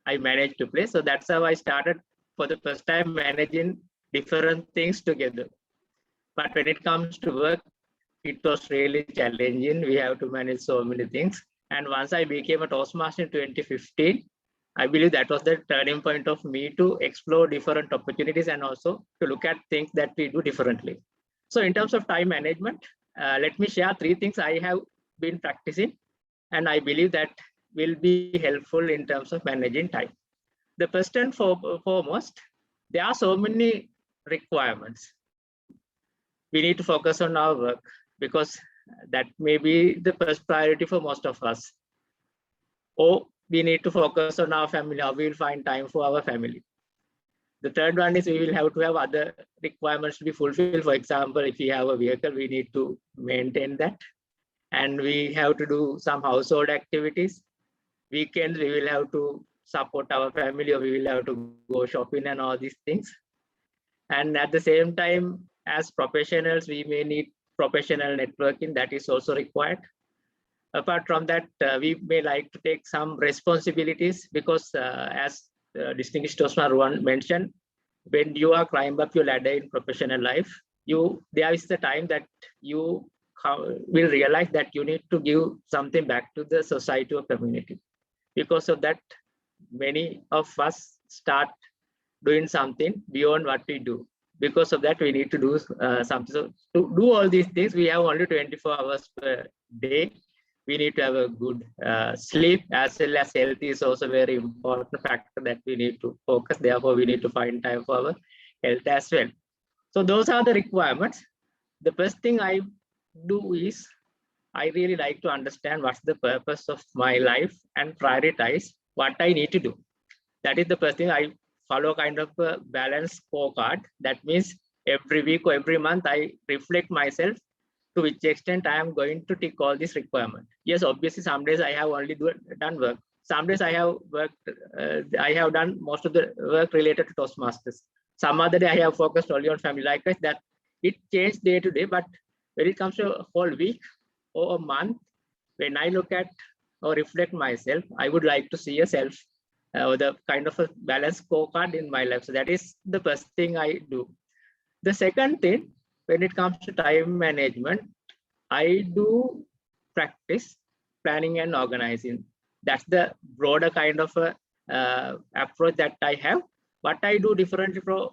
I managed to play. So that's how I started for the first time managing different things together. But when it comes to work, it was really challenging. We have to manage so many things. And once I became a Toastmaster in 2015, I believe that was the turning point of me to explore different opportunities and also to look at things that we do differently. So in terms of time management, let me share 3 things I have been practicing, and I believe that will be helpful in terms of managing time. The first and foremost, there are so many requirements. We need to focus on our work because that may be the first priority for most of us. Or we need to focus on our family, how we will find time for our family. The third one is we will have to have other requirements to be fulfilled. For example, if we have a vehicle, we need to maintain that. And we have to do some household activities. Weekends, we will have to support our family, or we will have to go shopping and all these things. And at the same time, as professionals, we may need professional networking that is also required. Apart from that, we may like to take some responsibilities because as distinguished Toastmaster mentioned, when you are climb up your ladder in professional life, there is the time that you will realize that you need to give something back to the society or community. Because of that, many of us start doing something beyond what we do. Because of that, we need to do something. So to do all these things, we have only 24 hours per day. We need to have a good sleep, as well as health is also a very important factor that we need to focus. Therefore, we need to find time for our health as well. So those are the requirements. The first thing I do is I really like to understand what's the purpose of my life and prioritize what I need to do. That is the first thing. I follow kind of a balanced scorecard. That means every week or every month, I reflect myself to which extent I am going to tick all these requirements. Yes, obviously, some days I have only done work. Some days I have worked, I have done most of the work related to Toastmasters. Some other day I have focused only on family. Likewise, that it changed day to day, but when it comes to a whole week or a month, when I look at or reflect myself, I would like to see a self or the kind of a balanced scorecard in my life. So that is the first thing I do. The second thing, when it comes to time management, I do practice planning and organizing. That's the broader kind of a, approach that I have. What I do differently from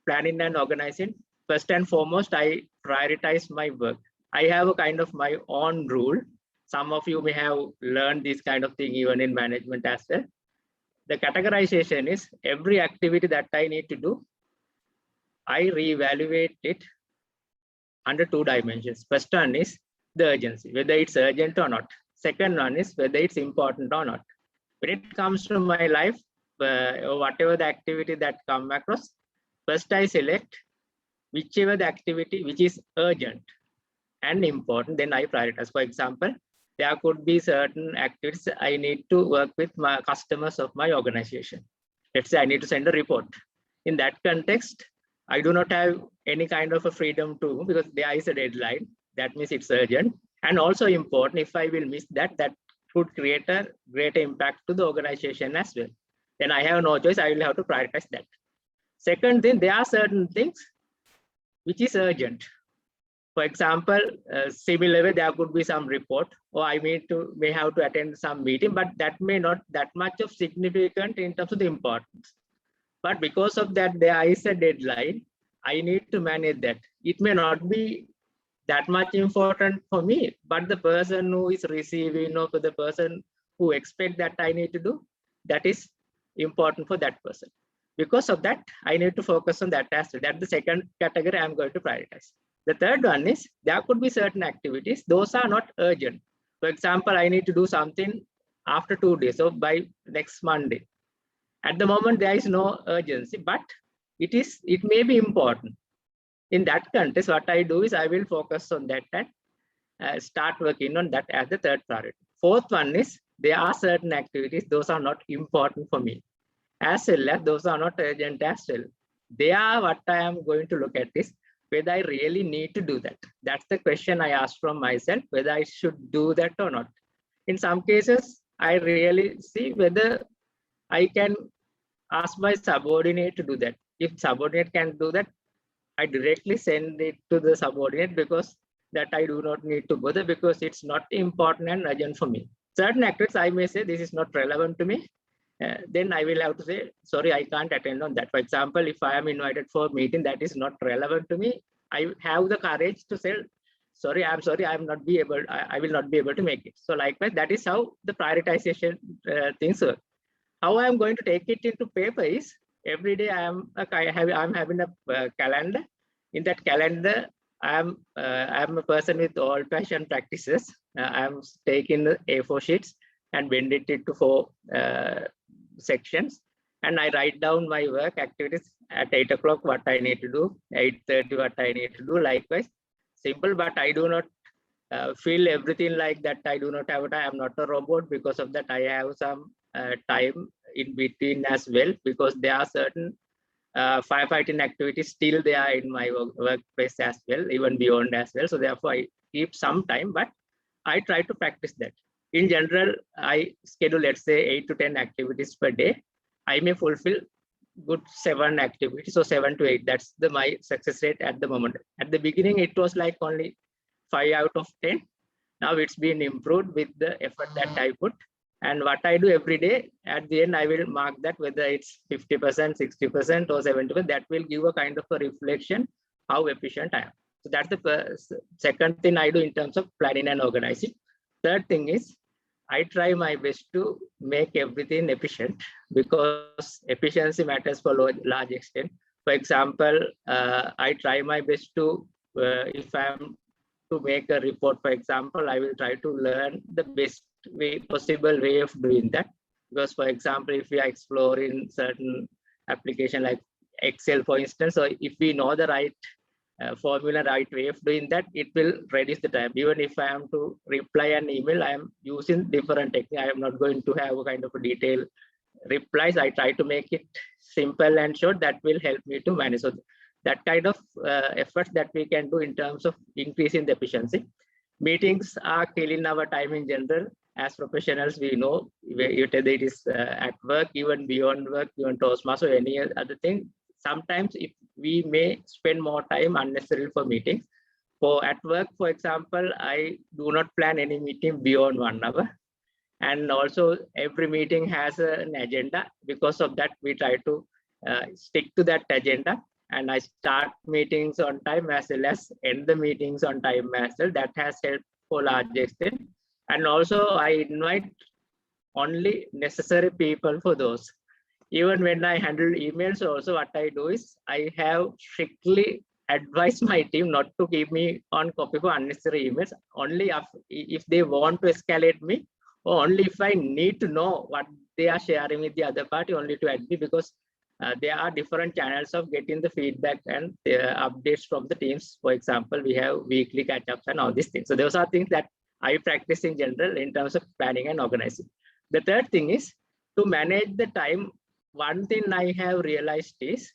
planning and organizing, first and foremost, I prioritize my work. I have a kind of my own rule. Some of you may have learned this kind of thing even in management as well. The categorization is every activity that I need to do, I reevaluate it under 2 dimensions. First one is the urgency, whether it's urgent or not. Second one is whether it's important or not. When it comes to my life, or whatever the activity that come across, first I select whichever the activity which is urgent and important, then I prioritize. For example, there could be certain activities I need to work with my customers of my organization. Let's say I need to send a report. In that context, I do not have any kind of a freedom to, because there is a deadline. That means it's urgent and also important. If I will miss that, that could create a greater impact to the organization as well. Then I have no choice. I will have to prioritize that. Second thing, there are certain things which is urgent. For example, similar way, there could be some report, or I may have to attend some meeting, but that may not that much of significant in terms of the importance. But because of that, there is a deadline. I need to manage that. It may not be that much important for me, but the person who is receiving, or the person who expect that I need to do, that is important for that person. Because of that, I need to focus on that as well. That's the second category I'm going to prioritize. The third one is there could be certain activities, those are not urgent. For example, I need to do something after 2 days, so by next Monday. At the moment, there is no urgency, but it may be important. In that context, what I do is I will focus on that and start working on that as the third priority. Fourth one is there are certain activities, those are not important for me, as well as those are not urgent as well. They are what I am going to look at is whether I really need to do that. That's the question I ask from myself, whether I should do that or not. In some cases, I really see whether I can ask my subordinate to do that. If subordinate can do that, I directly send it to the subordinate, because that I do not need to bother, because it's not important and urgent for me. Certain activities I may say this is not relevant to me. Then I will have to say, sorry, I can't attend on that. For example, if I am invited for a meeting that is not relevant to me, I have the courage to say, sorry, I will not be able to make it. So likewise, that is how the prioritization things work. How I am going to take it into paper is every day I'm having a calendar. In that calendar, I'm a person with old-fashioned practices. I'm taking the A4 sheets and bend it into 4 sections, and I write down my work activities at 8 o'clock, what I need to do, 8:30 what I need to do. Likewise, simple, but I do not feel everything like that. I do not have time. I'm not a robot. Because of that, I have some time in between as well, because there are certain firefighting activities still there in my workplace as well, even beyond as well. So therefore, I keep some time, but I try to practice that. In general, I schedule, let's say, 8 to 10 activities per day. I may fulfill good 7 activities, so 7 to 8. That's my success rate at the moment. At the beginning, it was like only 5 out of 10. Now it's been improved with the effort that I put. And what I do every day, at the end, I will mark that whether it's 50%, 60%, or 70%. That will give a kind of a reflection how efficient I am. So that's the second thing I do in terms of planning and organizing. Third thing is I try my best to make everything efficient, because efficiency matters for large extent. For example, I try my best to, if I'm to make a report, for example, I will try to learn the best possible way of doing that. Because, for example, if we are exploring certain application like Excel, for instance, so if we know the right formula, right way of doing that, it will reduce the time. Even if I am to reply an email, I am using different technique. I am not going to have a kind of a detailed replies. I try to make it simple and short. That will help me to manage. So that kind of efforts that we can do in terms of increasing the efficiency. Meetings are killing our time in general. As professionals, we know whether it is at work, even beyond work, even Toastmasters or any other thing. Sometimes if we may spend more time unnecessarily for meetings. At work, for example, I do not plan any meeting beyond 1 hour. And also every meeting has an agenda. Because of that, we try to stick to that agenda. And I start meetings on time as well as end the meetings on time as well. That has helped for large extent. And also I invite only necessary people for those. Even when I handle emails also, what I do is I have strictly advised my team not to keep me on copy for unnecessary emails. Only if they want to escalate me, or only if I need to know what they are sharing with the other party, only to add me, because there are different channels of getting the feedback and updates from the teams. For example, we have weekly catch-ups and all these things. So those are things that I practice in general in terms of planning and organizing. The third thing is to manage the time. One thing I have realized is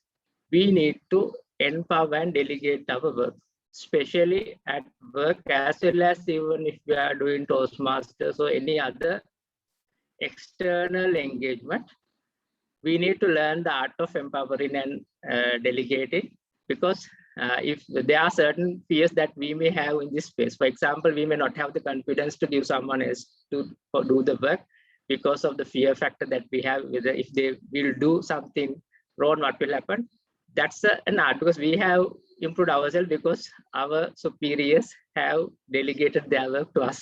we need to empower and delegate our work, especially at work, as well as even if we are doing Toastmasters or any other external engagement. We need to learn the art of empowering and delegating, because if there are certain fears that we may have in this space. For example, we may not have the confidence to give someone else to do the work because of the fear factor that we have, whether if they will do something wrong, what will happen. That's an art, because we have improved ourselves because our superiors have delegated their work to us.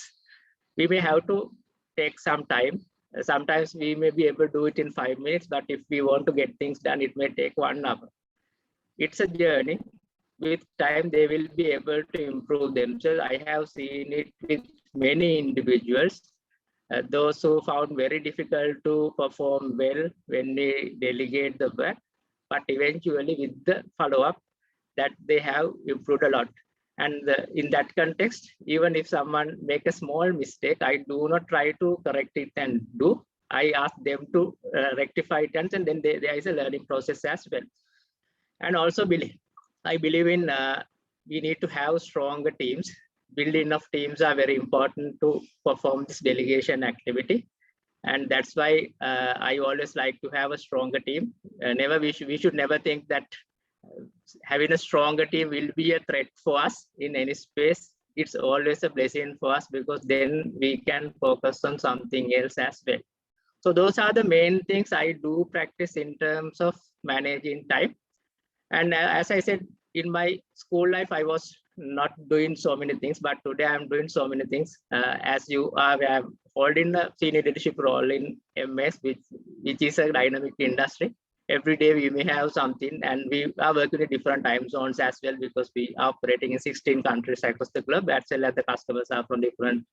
We may have to take some time Sometimes we may be able to do it in 5 minutes, but if we want to get things done, it may take 1 hour. It's a journey. With time, they will be able to improve themselves. I have seen it with many individuals, those who found very difficult to perform well when they delegate the work, but eventually with the follow-up, that they have improved a lot. And in that context, even if someone make a small mistake, I do not try to correct it and do. I ask them to rectify it, and then there is a learning process as well. And also I believe in we need to have stronger teams. Building of teams are very important to perform this delegation activity. And that's why I always like to have a stronger team. We should never think that having a stronger team will be a threat for us in any space. It's always a blessing for us, because then we can focus on something else as well. So those are the main things I do practice in terms of managing time. And as I said, in my school life, I was not doing so many things, but today I'm doing so many things. As you are, I'm holding a senior leadership role in MS, which is a dynamic industry. Every day we may have something, and we are working in different time zones as well, because we are operating in 16 countries across the globe, as well as the customers are from different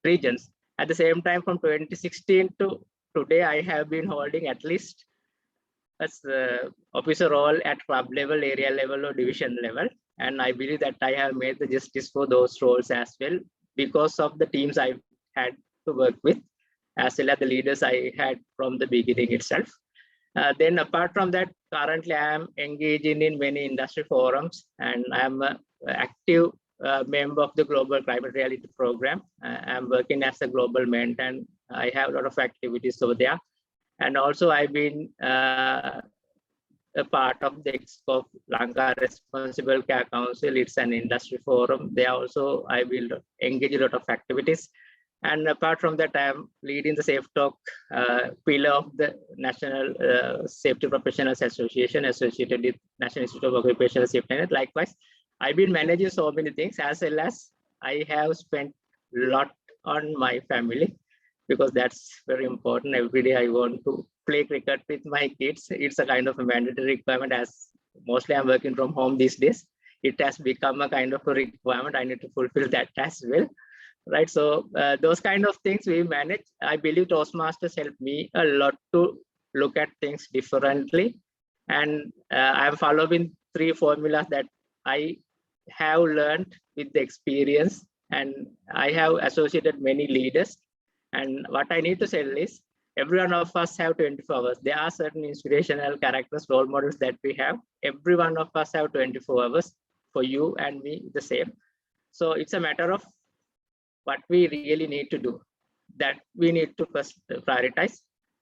regions. At the same time, from 2016 to today, I have been holding at least as officer role at club level, area level, or division level. And I believe that I have made the justice for those roles as well, because of the teams I've had to work with, as well as the leaders I had from the beginning itself. Then apart from that, currently I am engaging in many industry forums, and I am an active member of the Global Climate Reality Program. I'm working as a global mentor, and I have a lot of activities over there. And also I've been a part of the EXCO Lanka Responsible Care Council. It's an industry forum. There also I will engage a lot of activities. And apart from that, I am leading the Safe Talk pillar of the National Safety Professionals Association, associated with National Institute of Occupational Safety. And likewise, I've been managing so many things, as well as I have spent a lot on my family, because that's very important. Every day I want to play cricket with my kids. It's a kind of a mandatory requirement, as mostly I'm working from home these days. It has become a kind of a requirement. I need to fulfill that as well. Right, so those kind of things we manage. I believe Toastmasters helped me a lot to look at things differently, and I'm following 3 formulas that I have learned with the experience, and I have associated many leaders. And what I need to say is, every one of us have 24 hours. There are certain inspirational characters, role models that we have. Every one of us have 24 hours. For you and me, the same. So it's a matter of what we really need to do, that we need to first prioritize.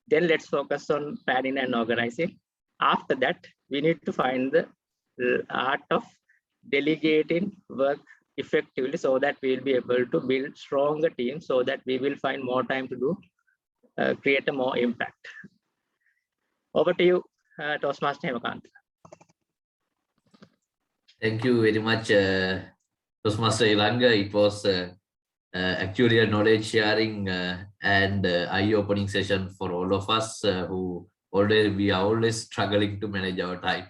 Then let's focus on planning and organizing. After that, we need to find the art of delegating work effectively, so that we'll be able to build stronger teams, so that we will find more time to do, create a more impact. Over to you, Toastmaster Hemakant.
Thank you very much, Toastmaster Ilanga. It was actually a knowledge sharing and eye-opening session for all of us who we are always struggling to manage our time.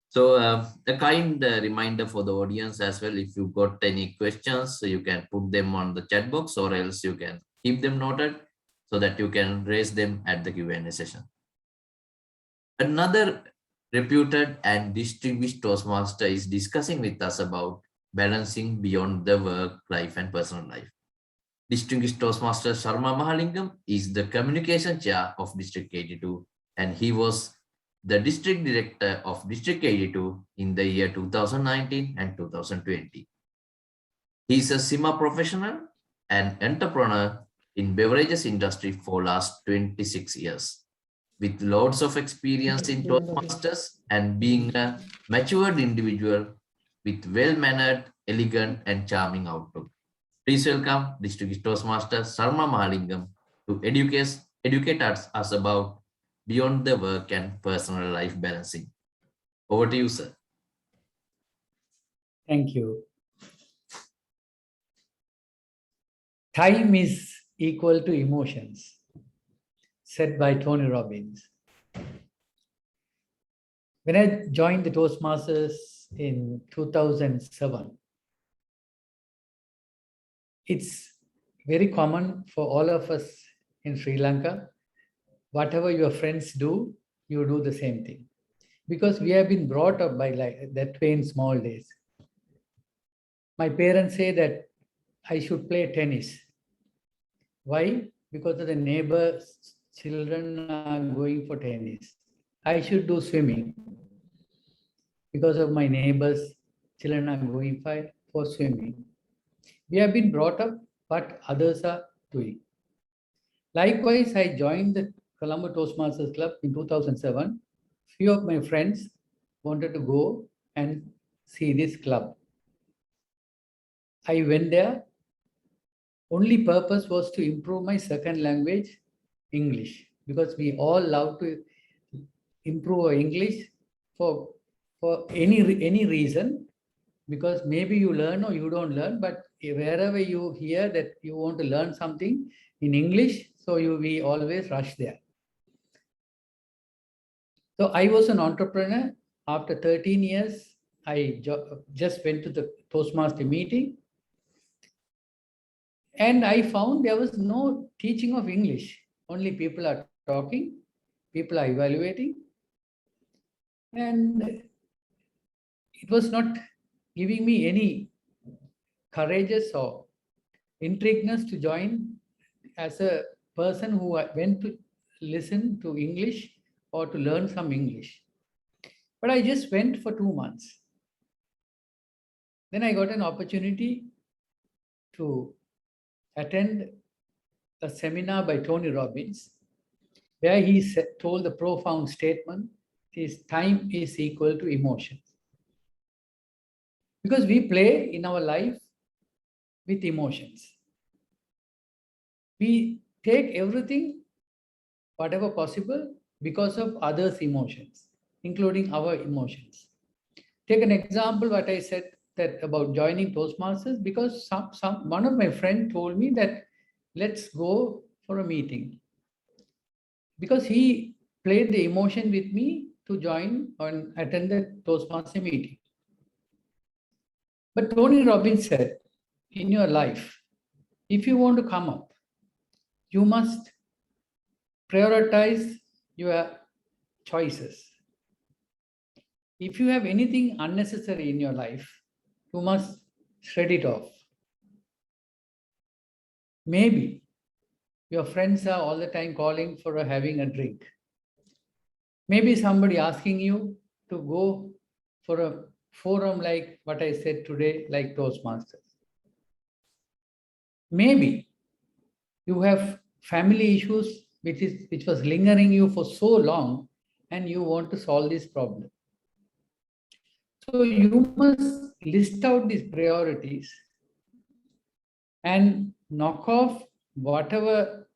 So a kind reminder for the audience as well, if you got any questions, so you can put them on the chat box, or else you can keep them noted so that you can raise them at the Q&A session. Another reputed and distinguished Toastmaster is discussing with us about balancing beyond the work life and personal life. Distinguished Toastmaster Sharma Mahalingam is the communication chair of District 82, and he was the district director of District 82 in the year 2019 and 2020. He is a SIMA professional and entrepreneur in beverages industry for last 26 years. With loads of experience in Toastmasters and being a matured individual with well-mannered, elegant, and charming outlook. Please welcome Distinguished Toastmaster Sharma Mahalingam to educate us about beyond the work and personal life balancing. Over to you, sir.
Thank you. Time is equal to emotions. said by Tony Robbins. When I joined the Toastmasters in 2007, it's very common for all of us in Sri Lanka. Whatever your friends do, you do the same thing. Because we have been brought up by like that way in small days. My parents say that I should play tennis. Why? Because of the neighbors' children are going for tennis. I should do swimming. Because of my neighbors' children are going for swimming. We have been brought up what others are doing. Likewise, I joined the Colombo Toastmasters Club in 2007. Few of my friends wanted to go and see this club. I went there. Only purpose was to improve my second language, English, because we all love to improve our English for any reason, because maybe you learn or you don't learn, but wherever you hear that you want to learn something in English, so we always rush there. So I was an entrepreneur. After 13 years, I just went to the Toastmaster meeting, and I found there was no teaching of English. Only people are talking, people are evaluating, and it was not giving me any courageous or intrigueness to join as a person who went to listen to English or to learn some English. But I just went for 2 months. Then I got an opportunity to attend a seminar by Tony Robbins, where he told the profound statement, is time is equal to emotions. Because we play in our life with emotions. We take everything, whatever possible, because of others' emotions, including our emotions. Take an example, what I said that about joining Toastmasters, because one of my friends told me that let's go for a meeting. Because he played the emotion with me to join and attend the Toastmaster meeting. But Tony Robbins said, in your life, if you want to come up, you must prioritize your choices. If you have anything unnecessary in your life, you must shred it off. Maybe your friends are all the time calling for having a drink. Maybe somebody asking you to go for a forum like what I said today, like Toastmasters. Maybe you have family issues which was lingering you for so long, and you want to solve this problem. So you must list out these priorities and knock off whatever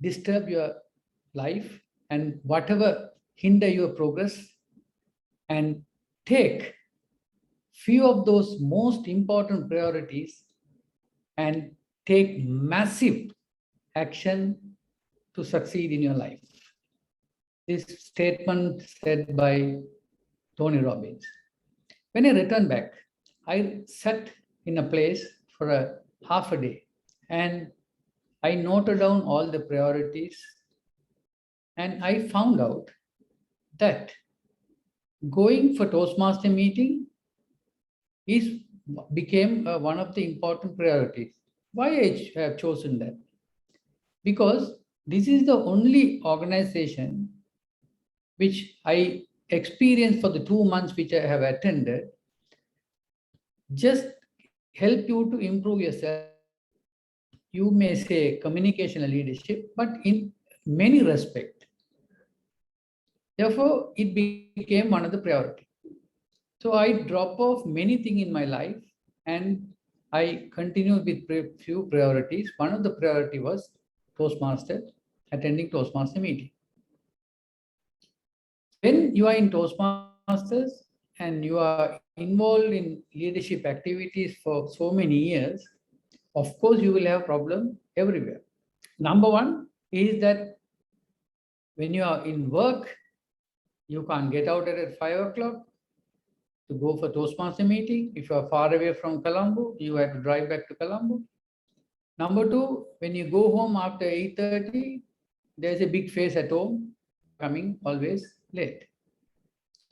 disturb your life and whatever hinder your progress, and take few of those most important priorities and take massive action to succeed in your life. This statement said by Tony Robbins. When I returned back, I sat in a place for a half a day and I noted down all the priorities, and I found out that going for Toastmaster meeting became one of the important priorities. Why I have chosen that? Because this is the only organization which I experienced for the 2 months which I have attended, just help you to improve yourself. You may say communication and leadership, but in many respects. Therefore, it became one of the priorities. So I drop off many things in my life and I continued with few priorities. One of the priority was Toastmaster, attending Toastmaster meeting. When you are in Toastmasters and you are involved in leadership activities for so many years, of course you will have problem everywhere. Number one is that when you are in work, you can't get out at 5 o'clock to go for Toastmaster meeting. If you are far away from Colombo, you have to drive back to Colombo. Number two, when you go home after 8:30, there's a big face at home, coming always late.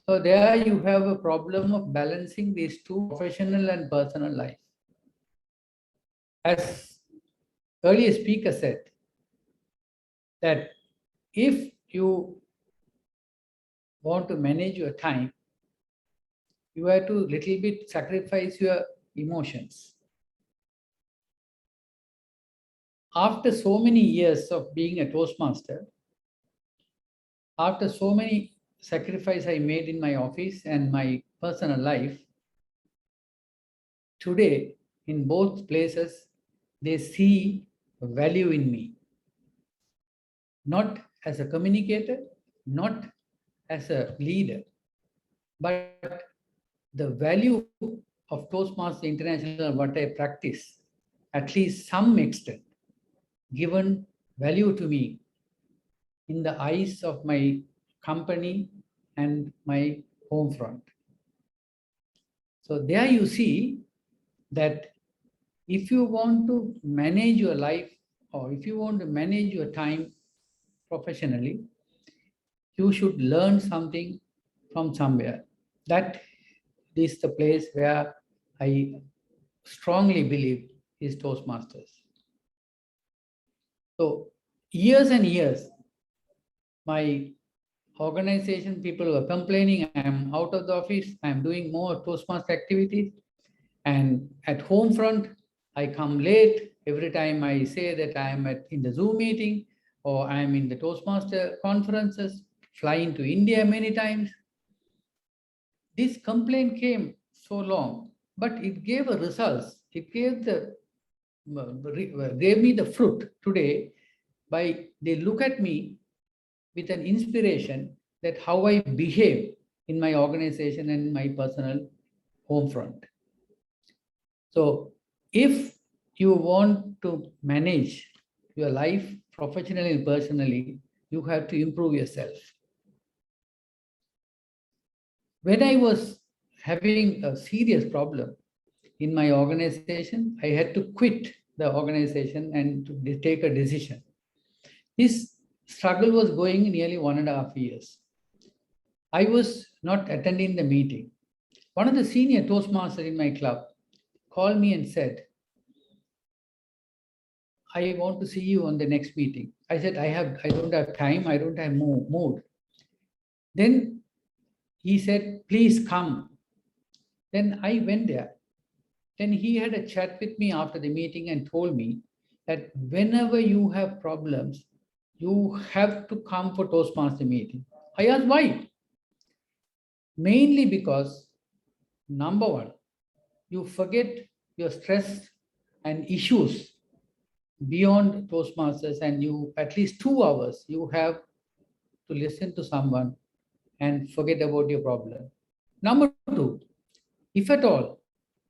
So there you have a problem of balancing these two, professional and personal life. As earlier speaker said, that if you want to manage your time, you have to little bit sacrifice your emotions. After so many years of being a Toastmaster, after so many sacrifices I made in my office and my personal life, today in both places, they see value in me. Not as a communicator, not as a leader, but the value of Toastmasters International, what I practice, at least some extent, given value to me in the eyes of my company and my home front. So there you see that if you want to manage your life or if you want to manage your time professionally, you should learn something from somewhere. That is the place where I strongly believe is Toastmasters. So years and years, my organization people were complaining, I'm out of the office, I'm doing more Toastmaster activities. And at home front, I come late. Every time I say that I'm in the Zoom meeting or I'm in the Toastmaster conferences, flying to India many times. This complaint came so long, but it gave a results. It gave me the fruit today by they look at me with an inspiration that how I behave in my organization and my personal home front. So if you want to manage your life professionally and personally, you have to improve yourself. When I was having a serious problem in my organization, I had to quit the organization and to take a decision. This struggle was going nearly 1.5 years. I was not attending the meeting. One of the senior Toastmasters in my club called me and said, I want to see you on the next meeting. I said, I don't have time, I don't have mood. Then he said, please come. Then I went there. Then he had a chat with me after the meeting and told me that whenever you have problems, you have to come for Toastmaster meeting. I asked why? Mainly because, number one, you forget your stress and issues beyond Toastmasters, and you at least 2 hours you have to listen to someone and forget about your problem. Number two, if at all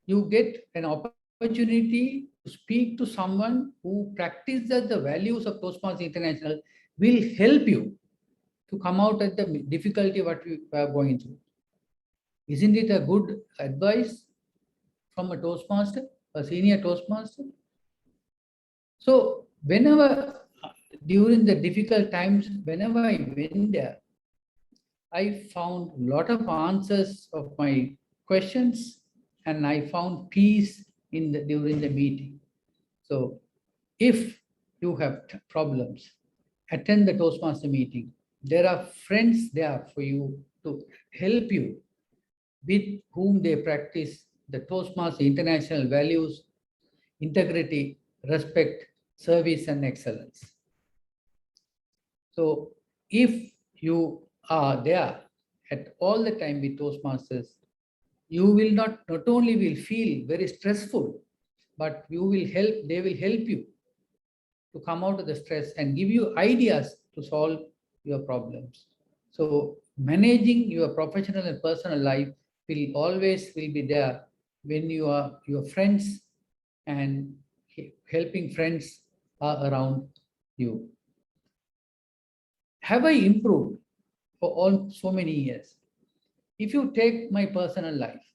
you get an opportunity to speak to someone who practices the values of Toastmasters International, will help you to come out at the difficulty what we are going through. Isn't it a good advice from a Toastmaster, a senior Toastmaster? So whenever, during the difficult times, whenever I went there, I found a lot of answers of my questions and I found peace during the meeting. So if you have problems, attend the Toastmaster meeting. There are friends there for you to help you with whom they practice the Toastmaster International values, integrity, respect, service, and excellence. So if you are there at all the time with Toastmasters, you will not only will feel very stressful, but they will help you to come out of the stress and give you ideas to solve your problems. So managing your professional and personal life will always be there when your friends and helping friends are around you. have I improved for all so many years? If you take my personal life,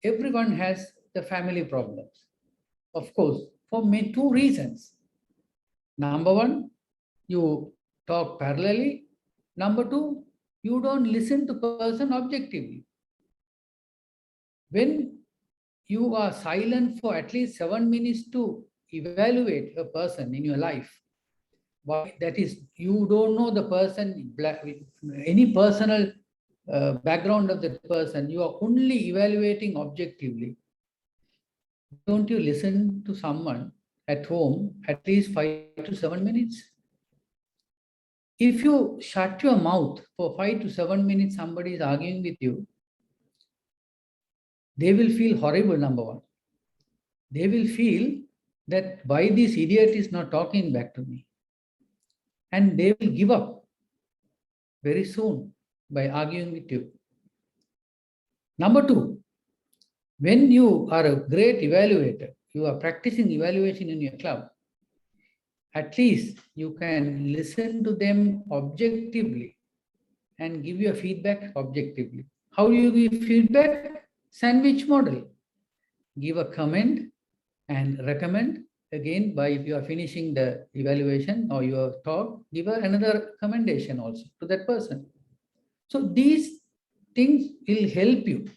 everyone has the family problems. Of course, for me, two reasons. Number one, you talk parallelly. Number two, you don't listen to person objectively. When you are silent for at least 7 minutes to evaluate a person in your life, why that is, you don't know the person, any personal background of the person, you are only evaluating objectively. Don't you listen to someone at home at least 5 to 7 minutes? If you shut your mouth for 5 to 7 minutes, somebody is arguing with you, they will feel horrible, number one. They will feel that why this idiot is not talking back to me. And they will give up very soon by arguing with you. Number two, when you are a great evaluator, you are practicing evaluation in your club, at least you can listen to them objectively and give your feedback objectively. How do you give feedback? Sandwich model. Give a comment and recommend. Again, by if you are finishing the evaluation or your talk, give another commendation also to that person. So these things will help you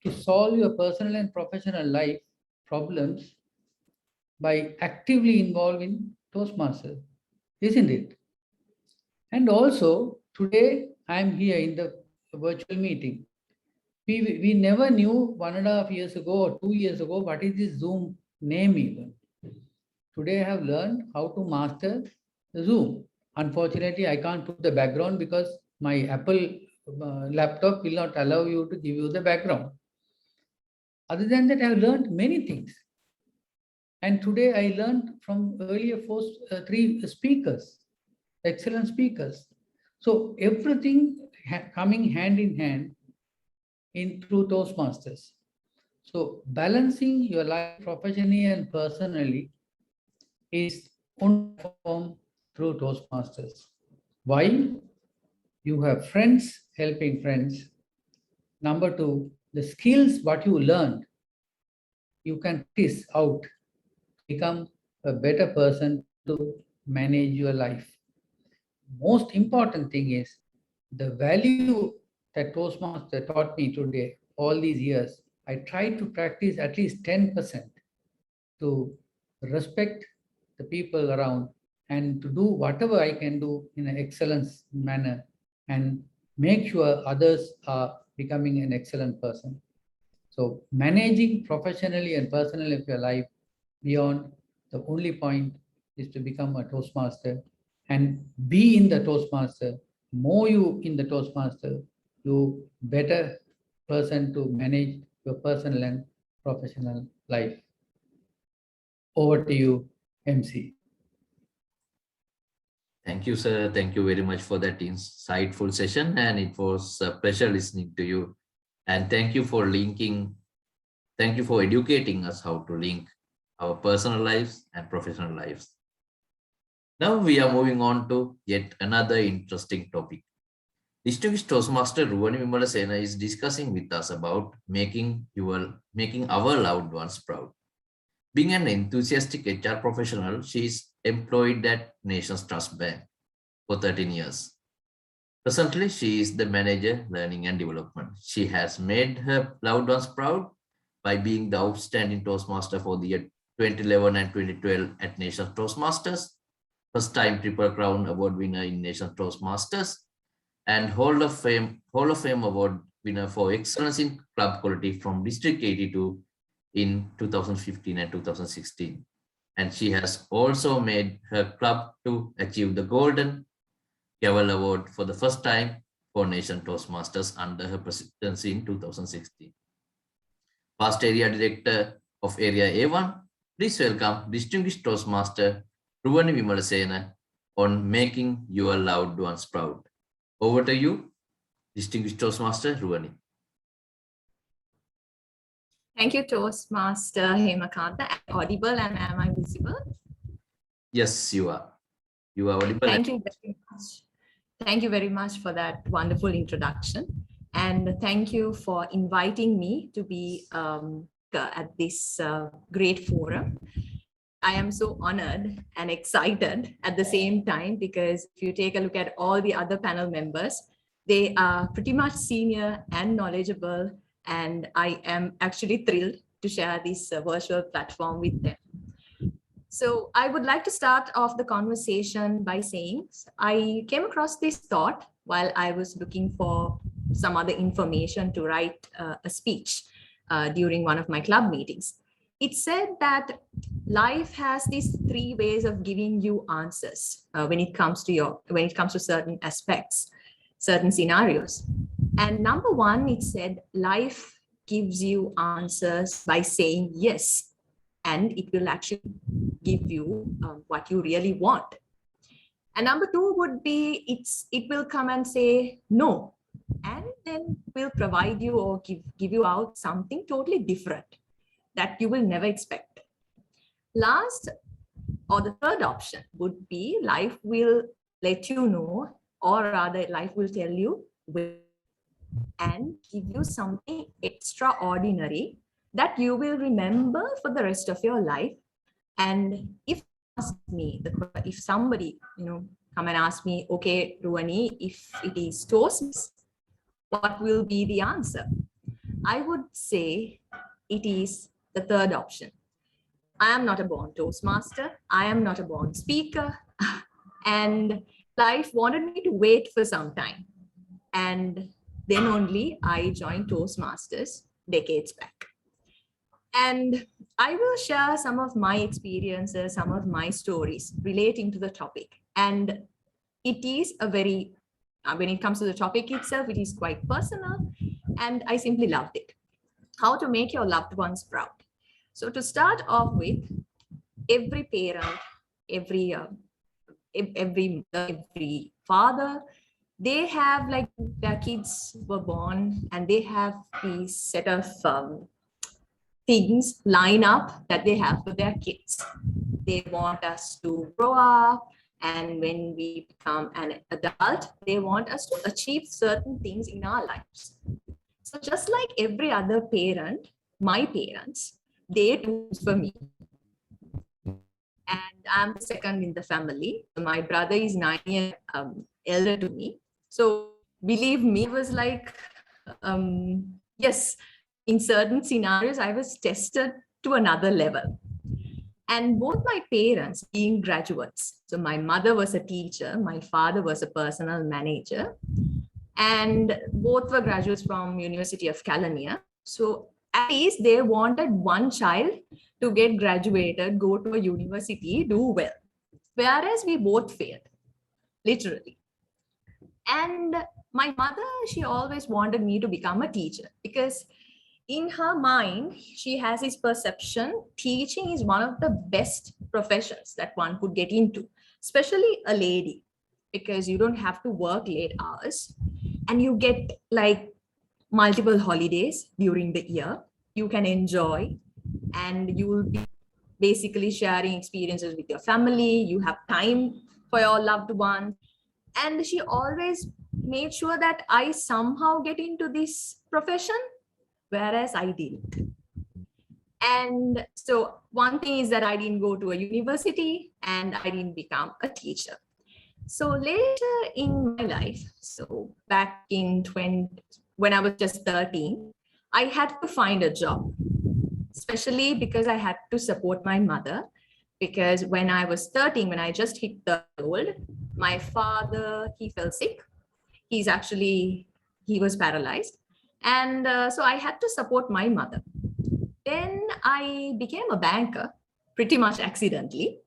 to solve your personal and professional life problems by actively involving Toastmasters, isn't it? And also, today I am here in the virtual meeting. We never knew 1.5 years ago or 2 years ago what is this Zoom name even. Today I have learned how to master the Zoom. Unfortunately, I can't put the background because my Apple laptop will not allow you to give you the background. Other than that, I have learned many things. And today I learned from earlier three speakers, excellent speakers. So everything coming hand in hand through Toastmasters. So balancing your life professionally and personally is performed through Toastmasters. Why? You have friends helping friends. Number two, the skills what you learned, you can practice out, become a better person to manage your life. Most important thing is the value that Toastmaster taught me today, all these years. I try to practice at least 10% to respect the people around and to do whatever I can do in an excellence manner and make sure others are becoming an excellent person. So managing professionally and personally of your life beyond, the only point is to become a Toastmaster and be in the Toastmaster. More you in the Toastmaster, you better person to manage your personal and professional life. Over to you, MC.
Thank you, sir. Thank you very much for that insightful session. And it was a pleasure listening to you. And thank you for educating us how to link our personal lives and professional lives. Now we are moving on to yet another interesting topic. Distinguished Toastmaster Ruvani Vimalasena is discussing with us about making our loved ones proud. Being an enthusiastic HR professional, she is employed at Nations Trust Bank for 13 years. Presently, she is the manager, learning and development. She has made her loved ones proud by being the outstanding Toastmaster for the year 2011 and 2012 at Nations Toastmasters, first-time Triple Crown Award winner in Nations Toastmasters, and Hall of Fame Award winner for excellence in club quality from District 82 in 2015 and 2016. And she has also made her club to achieve the Golden Gavel Award for the first time for Nation Toastmasters under her presidency in 2016. Past Area Director of Area A1, please welcome Distinguished Toastmaster Ruvani Vimalasena on making your loved ones proud. Over to you, Distinguished Toastmaster Ruvani.
Thank you, Toastmaster Hemakanta. Am I audible and am I visible?
Yes, you are. You are audible.
Thank you very much. Thank you very much for that wonderful introduction. And thank you for inviting me to be at this great forum. I am so honored and excited at the same time, because if you take a look at all the other panel members, they are pretty much senior and knowledgeable, and I am actually thrilled to share this virtual platform with them. So I would like to start off the conversation by saying I came across this thought while I was looking for some other information to write a speech during one of my club meetings. It said that life has these three ways of giving you answers when it comes to certain aspects, certain scenarios. And number one, it said life gives you answers by saying yes, and it will actually give you what you really want. And number two would be it will come and say no, and then will provide you or give you out something totally different that you will never expect. Last, or the third option would be life will let you know, or rather life will tell you and give you something extraordinary that you will remember for the rest of your life. And if somebody come and ask me, okay, Ruwani, if it is Toastmasters, what will be the answer? I would say it is the third option. I am not a born Toastmaster. I am not a born speaker. And life wanted me to wait for some time. And then only I joined Toastmasters decades back. And I will share some of my experiences, some of my stories relating to the topic. And it is a very, when it comes to the topic itself, it is quite personal, and I simply loved it. How to make your loved ones proud. So to start off with, every parent, every father, they have, like, their kids were born and they have these set of things line up that they have for their kids. They want us to grow up, and when we become an adult, they want us to achieve certain things in our lives. So just like every other parent, my parents, they do for me. And I'm the second in the family. My brother is 9 years elder to me. So believe me, it was like, yes, in certain scenarios, I was tested to another level. And both my parents being graduates. So my mother was a teacher, my father was a personal manager, and both were graduates from University of California. So at least they wanted one child to get graduated, go to a university, do well. Whereas we both failed, literally. And my mother, she always wanted me to become a teacher, because in her mind, she has this perception, teaching is one of the best professions that one could get into, especially a lady, because you don't have to work late hours and you get like multiple holidays during the year. You can enjoy, and you will be basically sharing experiences with your family. You have time for your loved ones. And she always made sure that I somehow get into this profession, whereas I didn't. And so one thing is that I didn't go to a university and I didn't become a teacher. So later in my life, so back in when I was just 13, I had to find a job, especially because I had to support my mother. Because when I was 13, when I just hit 30 years old, my father, he fell sick. He was paralyzed. And so I had to support my mother. Then I became a banker, pretty much accidentally.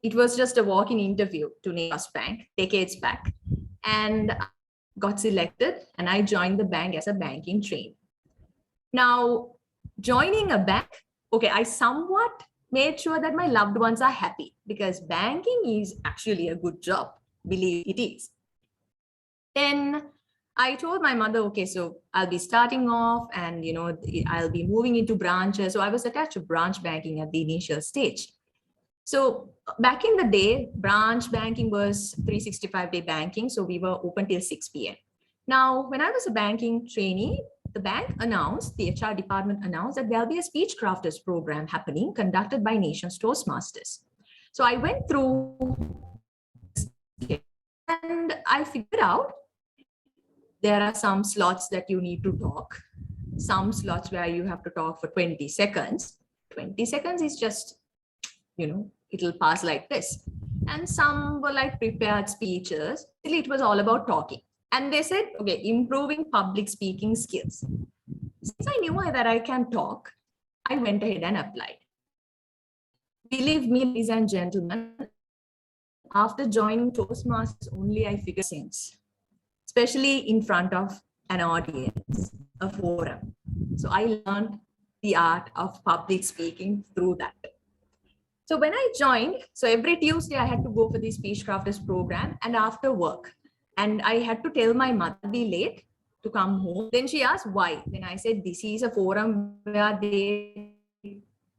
It was just a walk-in interview to Trust Bank decades back. And I got selected and I joined the bank as a banking trainee. Now, joining a bank, okay, I somewhat made sure that my loved ones are happy, because banking is actually a good job, believe it is. Then I told my mother, okay, so I'll be starting off and, I'll be moving into branches. So I was attached to branch banking at the initial stage. So back in the day, branch banking was 365-day banking. So we were open till 6 p.m. Now, when I was a banking trainee, the bank announced, the HR department announced that there'll be a speech crafters program happening conducted by Nations Toastmasters. So I went through and I figured out there are some slots that you need to talk, some slots where you have to talk for 20 seconds. 20 seconds is just, it'll pass like this. And some were like prepared speeches. It was all about talking. And they said, okay, improving public speaking skills. Since I knew that I can talk, I went ahead and applied. Believe me, ladies and gentlemen, after joining Toastmasters, only I figured things, especially in front of an audience, a forum. So I learned the art of public speaking through that. So when I joined, so every Tuesday I had to go for the speech crafters program and after work. And I had to tell my mother be late to come home. Then she asked why. Then I said, this is a forum where they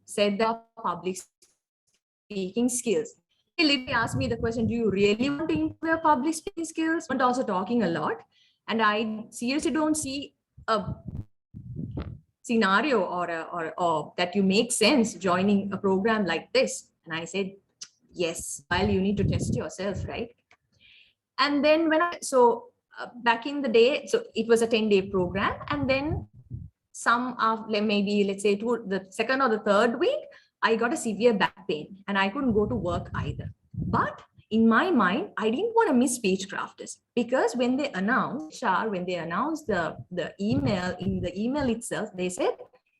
said the public speaking skills. He literally asked me the question, do you really want to improve your public speaking skills? But also talking a lot. And I seriously don't see a scenario or that you make sense joining a program like this. And I said, yes, well, you need to test yourself, right? And then back in the day, so it was a 10-day program. And then some of maybe, let's say the second or the third week, I got a severe back pain and I couldn't go to work either. But in my mind, I didn't want to miss speech crafters because when they announced the email, in the email itself, they said,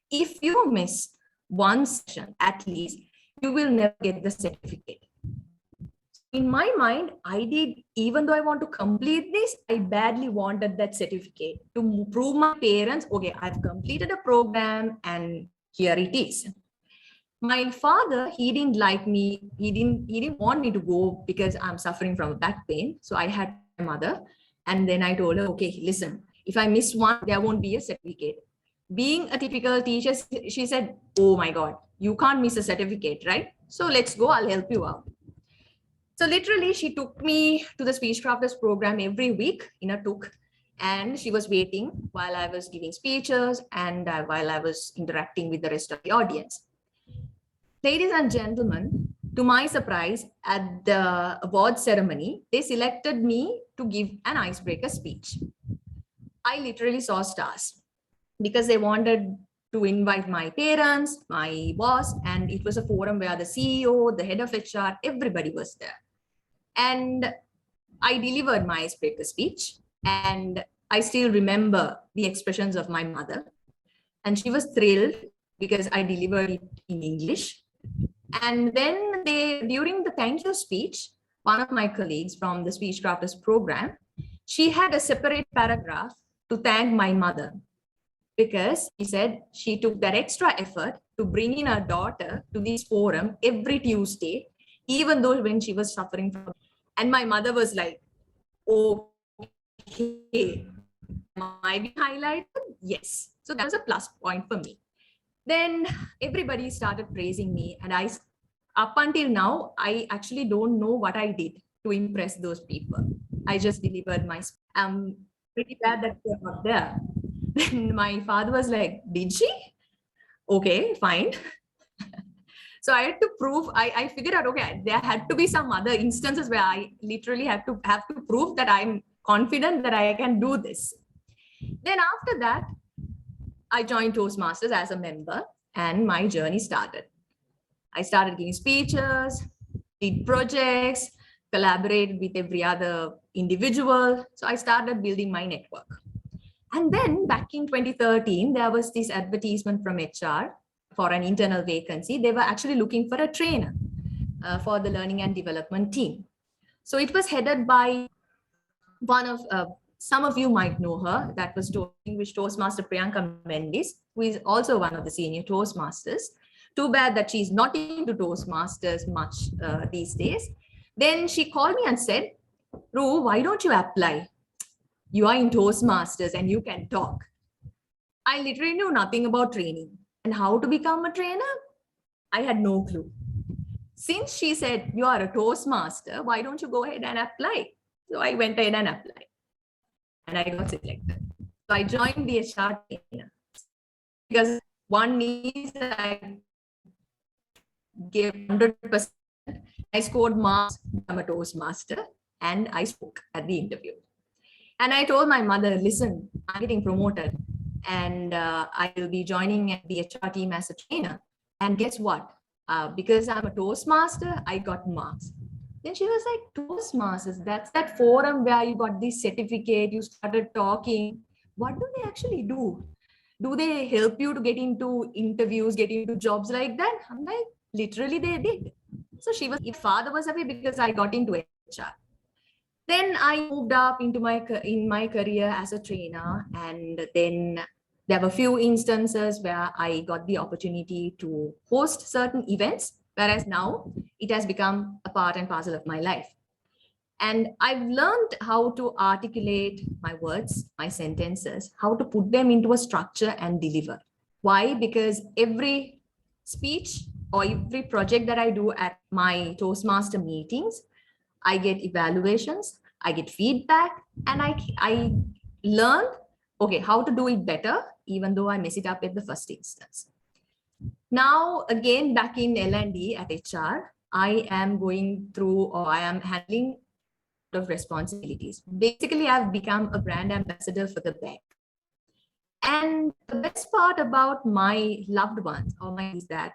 if you miss one session at least, you will never get the certificate. In my mind, I did, even though I want to complete this, I badly wanted that certificate to prove my parents, okay, I've completed a program and here it is. My father, he didn't like me. He didn't want me to go because I'm suffering from back pain. So I had my mother and then I told her, okay, listen, if I miss one, there won't be a certificate. Being a typical teacher, she said, oh my God, you can't miss a certificate, right? So let's go, I'll help you out. So literally she took me to the speech crafters program every week in a tuk, and she was waiting while I was giving speeches and while I was interacting with the rest of the audience. Ladies and gentlemen, to my surprise, at the award ceremony, they selected me to give an icebreaker speech. I literally saw stars because they wanted to invite my parents, my boss, and it was a forum where the CEO, the head of HR, everybody was there. And I delivered my icebreaker speech, and I still remember the expressions of my mother. And she was thrilled because I delivered it in English. And then during the thank you speech, one of my colleagues from the Speech Crafters program, she had a separate paragraph to thank my mother because she said she took that extra effort to bring in her daughter to this forum every Tuesday, even though when she was suffering from. And my mother was like, okay, am I being highlighted? Yes. So that was a plus point for me. Then everybody started praising me, and up until now, I actually don't know what I did to impress those people. I just delivered my. I'm pretty glad that they're not there. Then my father was like, "Did she? Okay, fine." So I had to prove. I figured out, okay, there had to be some other instances where I literally have to prove that I'm confident that I can do this. Then after that, I joined Toastmasters as a member and my journey started. I started giving speeches, did projects, collaborated with every other individual. So I started building my network. And then back in 2013, there was this advertisement from HR for an internal vacancy. They were actually looking for a trainer for the learning and development team. So it was headed by one of some of you might know her. That was English Toastmaster Priyanka Mendis, who is also one of the senior Toastmasters. Too bad that she's not into Toastmasters much these days. Then she called me and said, Ru, why don't you apply? You are in Toastmasters and you can talk. I literally knew nothing about training and how to become a trainer. I had no clue. since she said, you are a Toastmaster, why don't you go ahead and apply? So I went ahead and applied and I got selected. So I joined the HR team because one is I gave 100%. I scored marks. I'm a Toastmaster and I spoke at the interview. And I told my mother, listen, I'm getting promoted and I will be joining the HR team as a trainer. And guess what? Because I'm a Toastmaster, I got marks. Then she was like, Toastmasters, that's that forum where you got this certificate, you started talking. What do they actually do? Do they help you to get into interviews, get into jobs like that? I'm like, literally they did. So she was, if father was happy because I got into HR. Then I moved up into my career as a trainer, and then there were few instances where I got the opportunity to host certain events, whereas now it has become a part and parcel of my life. And I've learned how to articulate my words, my sentences, how to put them into a structure and deliver. Why? Because every speech or every project that I do at my Toastmaster meetings, I get evaluations, I get feedback, and I learn, okay, how to do it better, even though I mess it up at the first instance. Now, again, back in L&D at HR, I am going through, or I am handling of responsibilities. Basically, I've become a brand ambassador for the bank. And the best part about my loved ones is that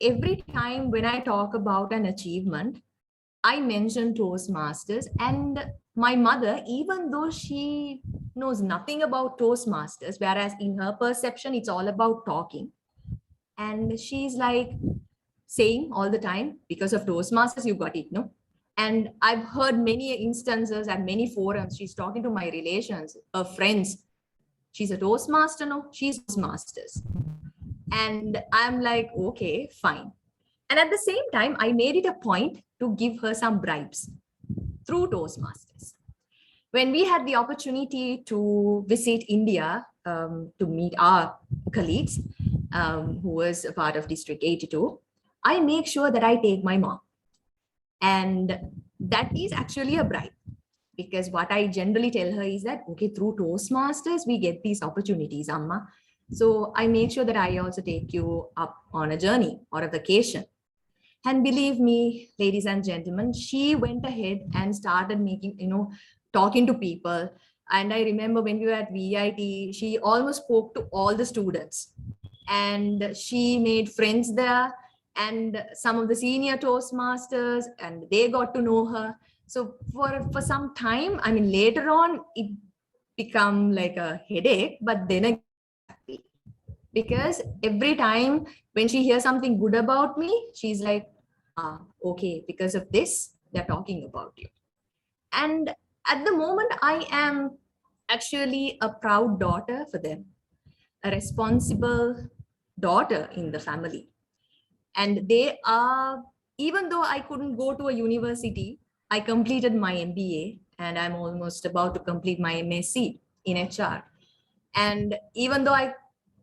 every time when I talk about an achievement, I mention Toastmasters, and my mother, even though she knows nothing about Toastmasters, whereas in her perception, it's all about talking. And she's like saying all the time, because of Toastmasters, you got it, no? And I've heard many instances at many forums, she's talking to my relations, her friends. She's a Toastmaster, no? She's Toastmasters. And I'm like, okay, fine. And at the same time, I made it a point to give her some bribes through Toastmasters. When we had the opportunity to visit India to meet our colleagues who was a part of District 82, I make sure that I take my mom. And that is actually a bribe, because what I generally tell her is that, okay, through Toastmasters, we get these opportunities, Amma. So I make sure that I also take you up on a journey or a vacation. And believe me, ladies and gentlemen, she went ahead and started making, talking to people. And I remember when we were at VIT, she almost spoke to all the students and she made friends there, and some of the senior Toastmasters, and they got to know her. So for some time, I mean, later on, it became like a headache, but then again, because every time when she hears something good about me, she's like, okay, because of this, they're talking about you. And at the moment, I am actually a proud daughter for them, a responsible daughter in the family. And they are, even though I couldn't go to a university, I completed my MBA and I'm almost about to complete my MSc in HR. And even though I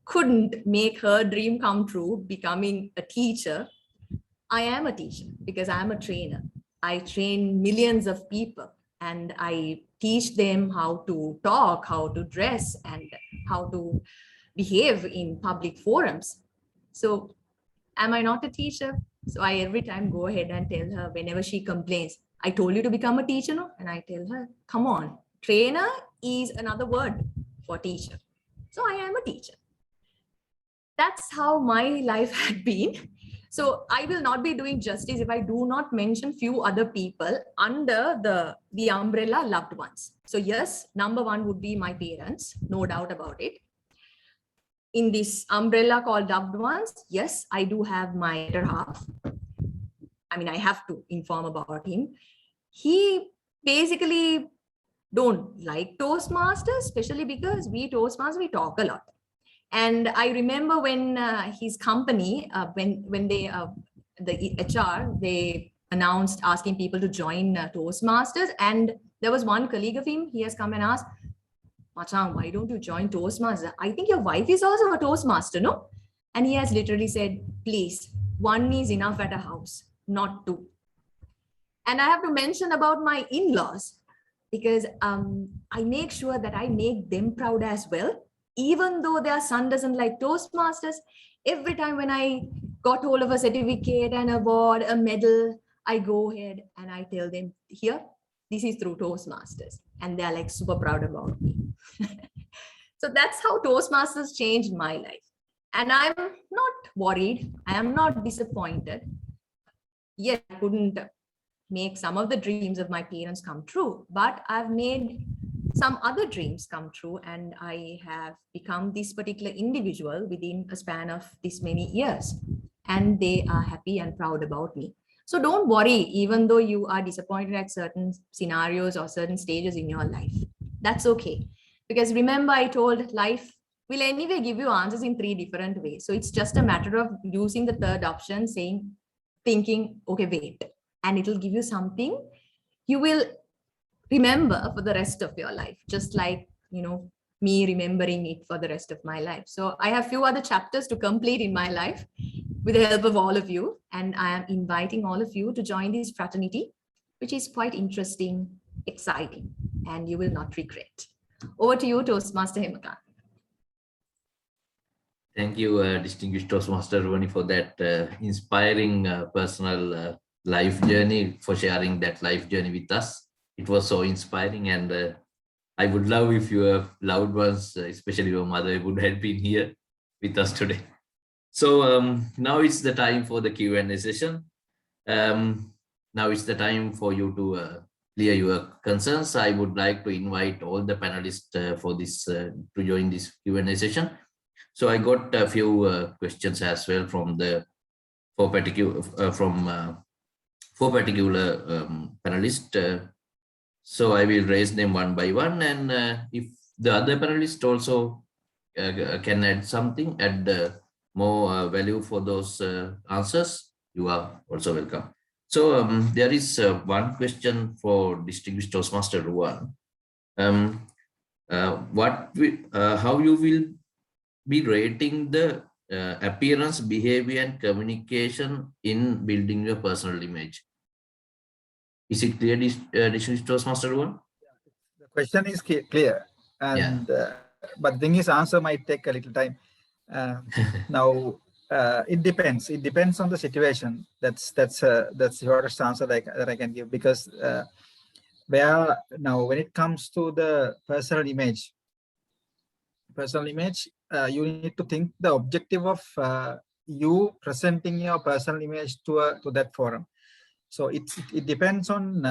couldn't make her dream come true, becoming a teacher, I am a teacher because I'm a trainer. I train millions of people and I teach them how to talk, how to dress, and how to behave in public forums. So am I not a teacher? So I every time go ahead and tell her whenever she complains, I told you to become a teacher, no? And I tell her, come on, trainer is another word for teacher. So I am a teacher. That's how my life had been. So I will not be doing justice if I do not mention few other people under the umbrella loved ones. So yes, number one would be my parents, no doubt about it. In this umbrella called loved ones, yes, I do have my better half. I mean, I have to inform about him. He basically don't like Toastmasters, especially because we Toastmasters, we talk a lot. And I remember when his company, when they, the HR, they announced asking people to join Toastmasters. And there was one colleague of him, he has come and asked, Machang, why don't you join Toastmasters? I think your wife is also a Toastmaster, no? And he has literally said, please, one is enough at a house. not to. And I have to mention about my in-laws, because I make sure that I make them proud as well. Even though their son doesn't like Toastmasters, every time when I got hold of a certificate, an award, a medal, I go ahead and I tell them, here, this is through Toastmasters. And they're like super proud about me. So that's how Toastmasters changed my life. And I'm not worried. I am not disappointed. Yet I couldn't make some of the dreams of my parents come true, but I've made some other dreams come true, and I have become this particular individual within a span of this many years, and they are happy and proud about me. So don't worry, even though you are disappointed at certain scenarios or certain stages in your life. That's okay. Because remember, I told life will anyway give you answers in 3 different ways. So it's just a matter of using the third option, thinking, okay, wait, and it'll give you something you will remember for the rest of your life, just like, me remembering it for the rest of my life. So I have few other chapters to complete in my life with the help of all of you. And I am inviting all of you to join this fraternity, which is quite interesting, exciting, and you will not regret. Over to you, Toastmaster Hemakant.
Thank you, distinguished Toastmaster Ruvani, for that inspiring personal life journey, for sharing that life journey with us. It was so inspiring, and I would love if your loved ones, especially your mother, would have been here with us today. So now it's the time for the Q&A session. Now it's the time for you to clear your concerns. I would like to invite all the panelists for this to join this Q&A session. So I got a few questions as well from the four particular panelists. So I will raise them one by one, and if the other panelists also can add something, add more value for those answers, you are also welcome. So there is one question for distinguished Toastmaster Ruwan. How you will be rating the appearance, behavior, and communication in building your personal image? Is it clear, distinguished Toastmaster Ruwan?
The question is clear, and but the thing is, answer might take a little time. Now, it depends. It depends on the situation. That's the shortest answer that I can give, because when it comes to the personal image, you need to think the objective of you presenting your personal image to that forum. So it depends on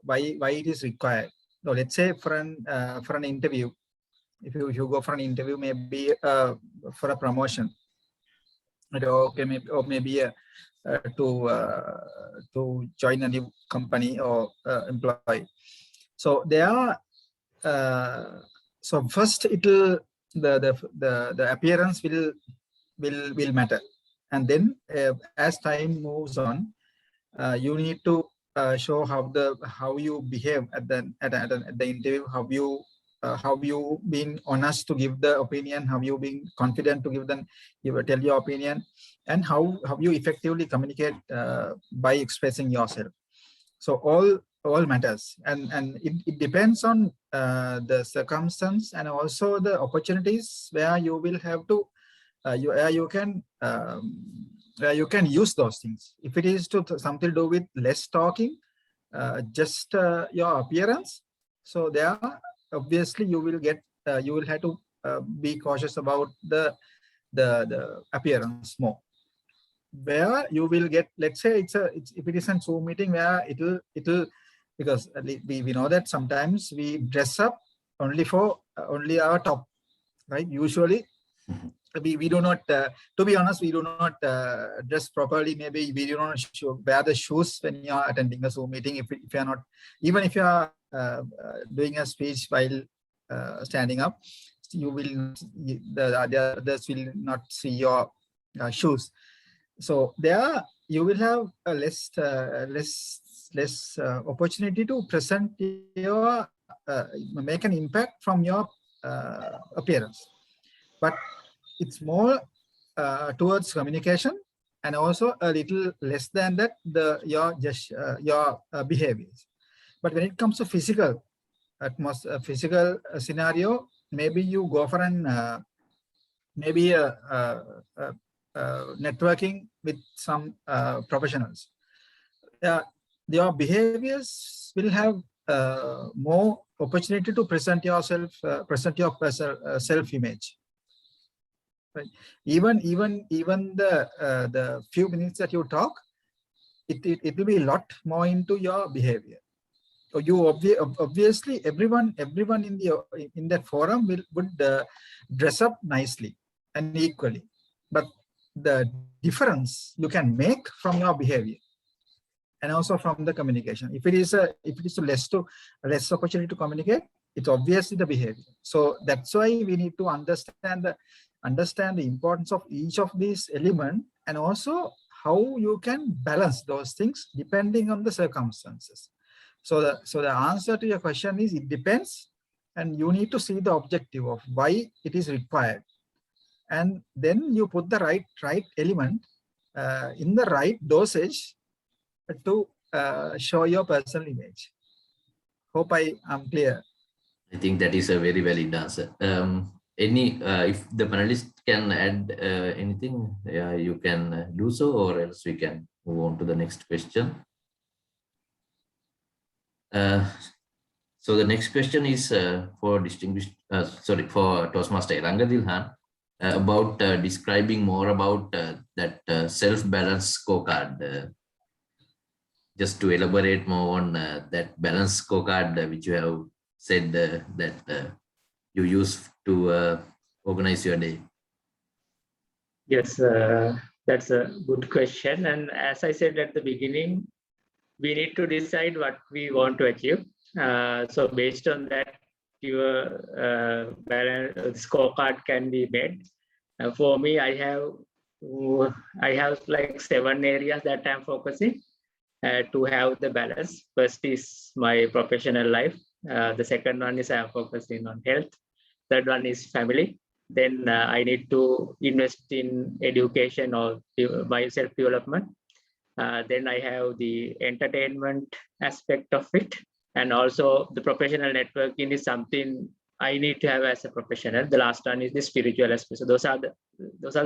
why it is required. So let's say for an interview, if you go for an interview, maybe for a promotion, or maybe to join a new company or employee. So there are so first the appearance will matter, and then as time moves on, you need to show how you behave at the interview, how you being honest to give the opinion, how you being confident to tell your opinion, and how you effectively communicate by expressing yourself. So all matters, and it depends on the circumstance and also the opportunities where you will have to where you can use those things. If it is something to do with less talking, just your appearance, so there obviously you will have to be cautious about the appearance more. Where you will get, let's say if it is a Zoom meeting where it'll because we know that sometimes we dress up only for only our top, right? Usually we do not, to be honest, we do not dress properly. Maybe we do not wear the shoes when you are attending a Zoom meeting. If you are not, even if you are doing a speech while standing up, you will the others will not see your shoes. So there you will have a less opportunity to present your make an impact from your appearance. But it's more towards communication and also a little less than that your behaviors. But when it comes to physical scenario, maybe you go for an maybe networking with some professionals. Your behaviors will have more opportunity to present yourself, present your self-image. Right. Even the few minutes that you talk, it will be a lot more into your behavior. So you obviously everyone in that forum would dress up nicely and equally, but the difference you can make from your behavior and also from the communication. If it is less opportunity to communicate, it's obviously the behavior. So that's why we need to understand the importance of each of these elements, and also how you can balance those things depending on the circumstances. So the answer to your question is it depends, and you need to see the objective of why it is required, and then you put the right element in the right dosage to show your personal image. Hope I am clear.
I think that is a very valid answer. If the panelists can add anything, you can do so, or else we can move on to the next question. So the next question is for Toastmaster Eranga Dilhan about describing more about that self-balance scorecard. Just to elaborate more on that balance scorecard which you have said that you use to organize your day.
Yes, that's a good question. And as I said at the beginning, we need to decide what we want to achieve. So based on that, your balance scorecard can be made. For me, I have like 7 areas that I'm focusing to have the balance. First is my professional life. The second one is I'm focusing on health. Third one is family. Then I need to invest in education or my self-development. Then I have the entertainment aspect of it, and also the professional networking is something I need to have as a professional. The last one is the spiritual aspect. So those are the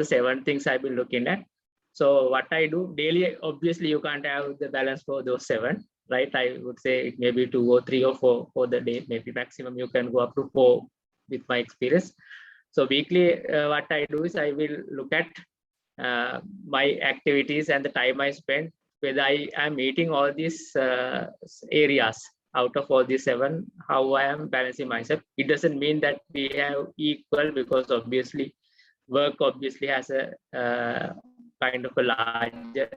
7 things I've been looking at. So what I do daily, obviously you can't have the balance for those 7, right? I would say it may be 2 or 3 or 4 for the day. Maybe maximum you can go up to 4 with my experience. So weekly, what I do is I will look at my activities and the time I spend, whether I am meeting all these areas out of all these 7, how I am balancing myself. It doesn't mean that we have equal, because obviously work obviously has a kind of a larger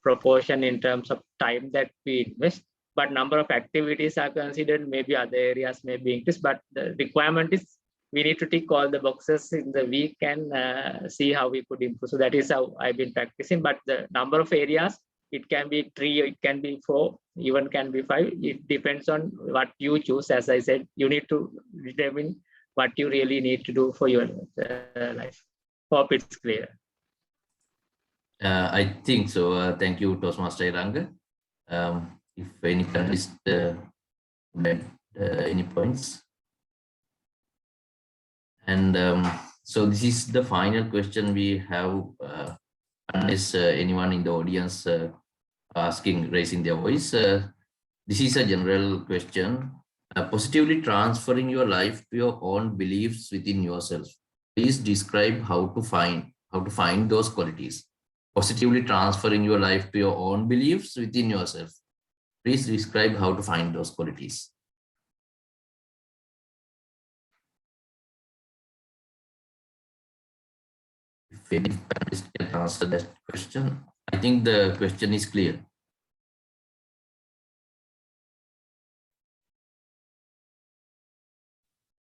proportion in terms of time that we invest, but number of activities are considered, maybe other areas may be increased, but the requirement is we need to tick all the boxes in the week and see how we could improve. So that is how I've been practicing. But the number of areas, it can be 3, it can be 4, even can be 5. It depends on what you choose. As I said, you need to determine what you really need to do for your life. Hope it's clear.
I think so. Thank you, Toastmaster Eranga. If any panelist had any points. And so this is the final question we have, unless anyone in the audience raising their voice. This is a general question. Positively transferring your life to your own beliefs within yourself. Please describe how to find those qualities. Positively transferring your life to your own beliefs within yourself. Please describe how to find those qualities. If any panelist can answer that question, I think the question is clear.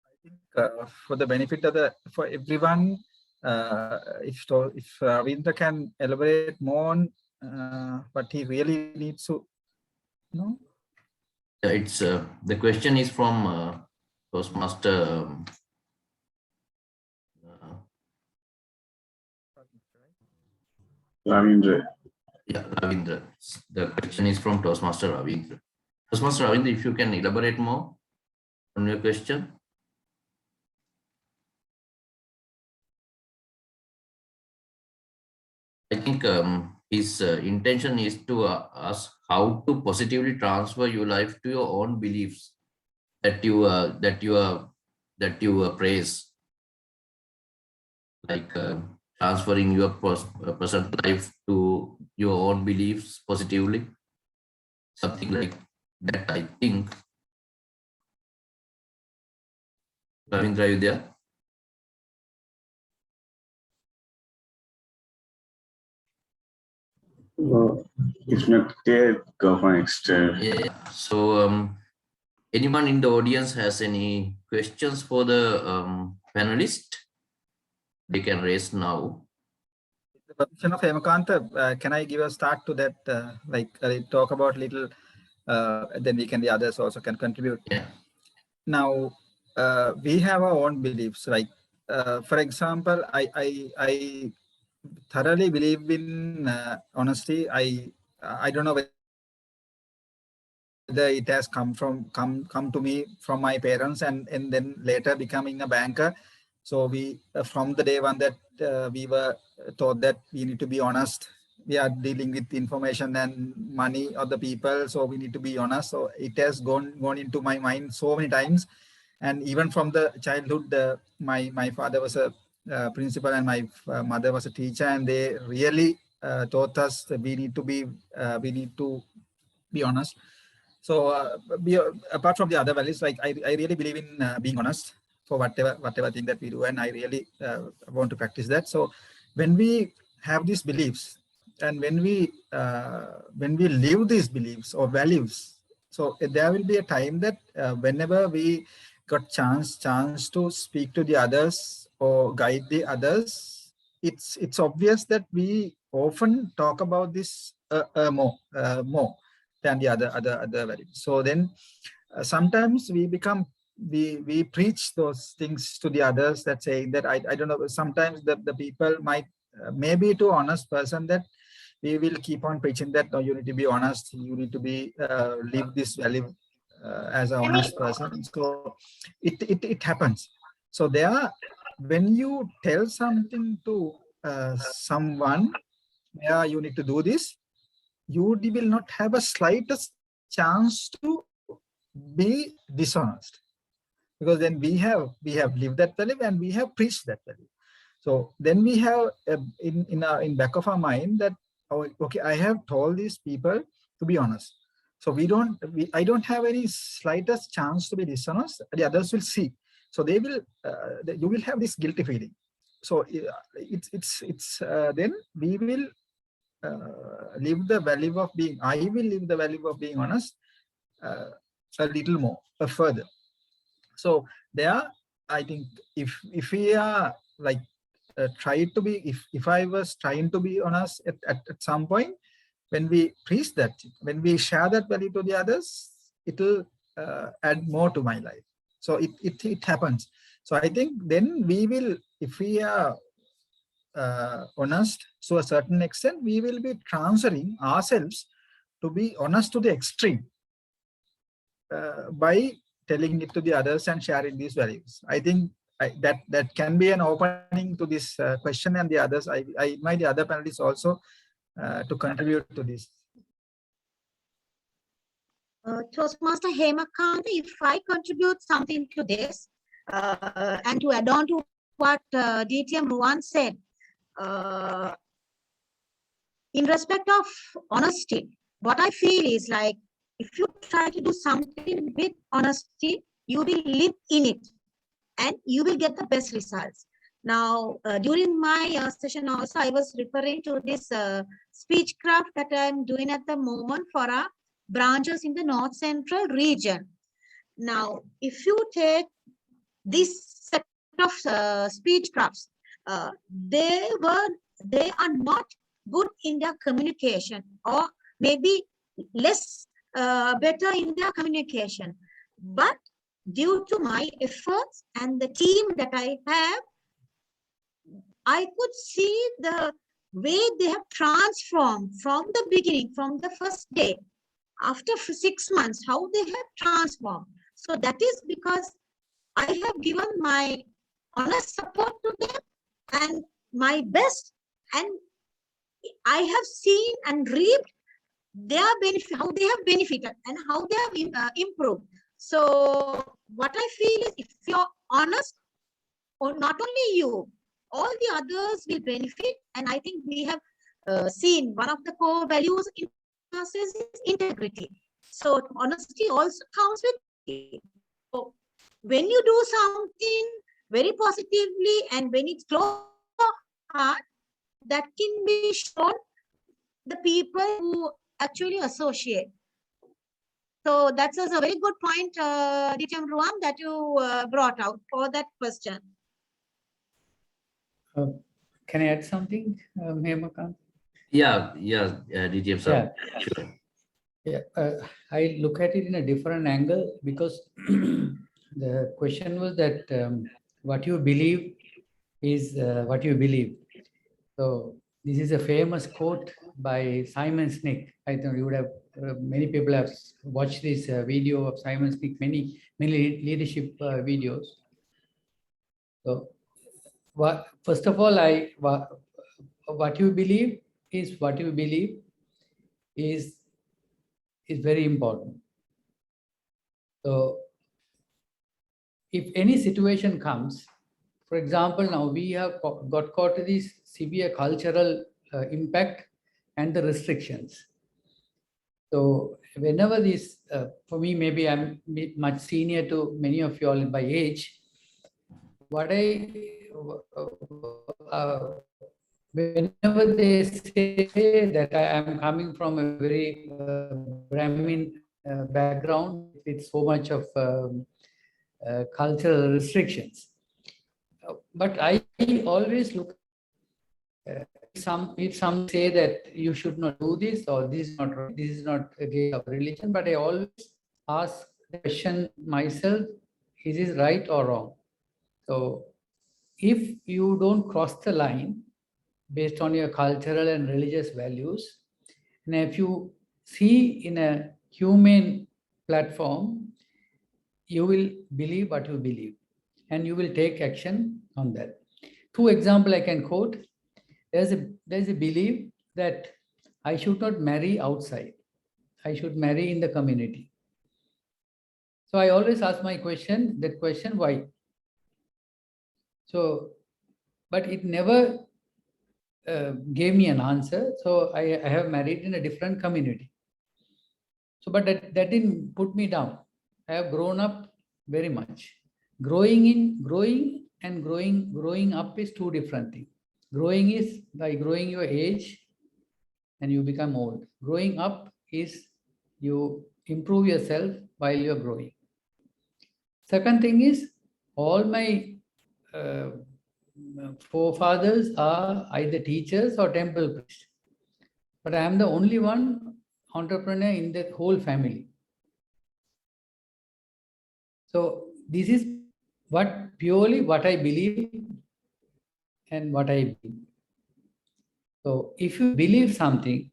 I think for the benefit of for everyone, if Ravindra can elaborate more on what he really needs to know.
It's the question is from Toastmaster.
Ravindra.
Yeah, Ravindra. The question is from Toastmaster Ravindra. Toastmaster Ravindra, if you can elaborate more on your question. I think his intention is to ask how to positively transfer your life to your own beliefs that you praise, like transferring your present life to your own beliefs positively, something like that. I think. Ravindra, are you there?
If not there, go for next.
Yeah. So, anyone in the audience has any questions for the panelist? They can raise now.
The permission of Hemakanta, can I give a start to that? Talk about little, then we can, the others also can contribute.
Yeah.
Now, we have our own beliefs. Like, for example, I thoroughly believe in honesty. I don't know whether it has come to me from my parents and then later becoming a banker. So we from the day one that we were taught that we need to be honest. We are dealing with information and money of the people, so we need to be honest. So it has gone into my mind so many times, and even from the childhood, my father was a principal and my mother was a teacher, and they really taught us that we need to be honest. So apart from the other values, like I really believe in being honest for whatever thing that we do, and I really want to practice that. So when we have these beliefs and when we live these beliefs or values, so there will be a time that whenever we got chance to speak to the others or guide the others, it's obvious that we often talk about this more than the other values. So then sometimes we preach those things to the others, that saying that I don't know, sometimes the people might maybe to honest person that we will keep on preaching that, no, you need to be honest, you need to be live this value as an honest person. So it happens. So there, when you tell something to someone, yeah, you need to do this, you will not have a slightest chance to be dishonest, because then we have lived that value and we have preached that value. So then we have in back of our mind that, oh, okay, I have told these people to be honest. So I don't have any slightest chance to be dishonest. The others will see. So they will you will have this guilty feeling. So then we will live the value of being, I will live the value of being honest a little more further. So there, I think if we are like try to be, if I was trying to be honest at some point, when we preach that, when we share that value to the others, it will add more to my life. So it happens. So I think then we will, if we are honest to a certain extent, we will be transferring ourselves to be honest to the extreme by telling it to the others and sharing these values. I think that can be an opening to this question, and the others, I invite the other panelists also to contribute to this.
Toastmaster Hemakanta, if I contribute something to this and to add on to what DTM once said, in respect of honesty, what I feel is like, if you try to do something with honesty, you will live in it and you will get the best results. Now, during my session also, I was referring to this speech craft that I'm doing at the moment for our branches in the North Central region. Now, if you take this set of speech crafts, they are not good in their communication, or maybe less better in their communication. But due to my efforts and the team that I have, I could see the way they have transformed from the beginning, from the first day, after 6 months, how they have transformed. So that is because I have given my honest support to them and my best, and I have seen and reaped their benefit, how they have benefited and how they have improved. So what I feel is, if you're honest, or not only you, all the others will benefit. And I think we have seen one of the core values in us is integrity. So honesty also comes with it. So when you do something very positively and when it's close to your heart, that can be shown the people who actually associate. So that's a very good point, Dityam Ruam, that you brought out for that question.
Can I add something, Hemakant?
Yeah, DTM sir.
Yeah.
Sure.
Yeah, I look at it in a different angle because the question was that what you believe is what you believe. So this is a famous quote by Simon Sinek. I think you would have many people have watched this video of Simon Sinek, many leadership videos. So first of all, what you believe is very important. So if any situation comes, for example, now we have got caught to this severe cultural impact and the restrictions. So whenever this, for me, maybe I'm much senior to many of you all by age, whenever they say that I am coming from a very Brahmin background with so much of cultural restrictions, but I always look. If some say that you should not do this or this is not right, this is not against our religion, but I always ask the question myself: is this right or wrong? So, if you don't cross the line based on your cultural and religious values, and if you see in a humane platform, you will believe what you believe and you will take action on that. Two examples I can quote. There's a belief that I should not marry outside. I should marry in the community. So I always ask that question, why? So, but it never gave me an answer. So I have married in a different community. So, but that didn't put me down. I have grown up very much. Growing up is two different things. Growing is by growing your age and you become old. Growing up is you improve yourself while you're growing. Second thing is, all my forefathers are either teachers or temple priests. But I am the only one entrepreneur in the whole family. So this is purely what I believe and what I believe. So if you believe something,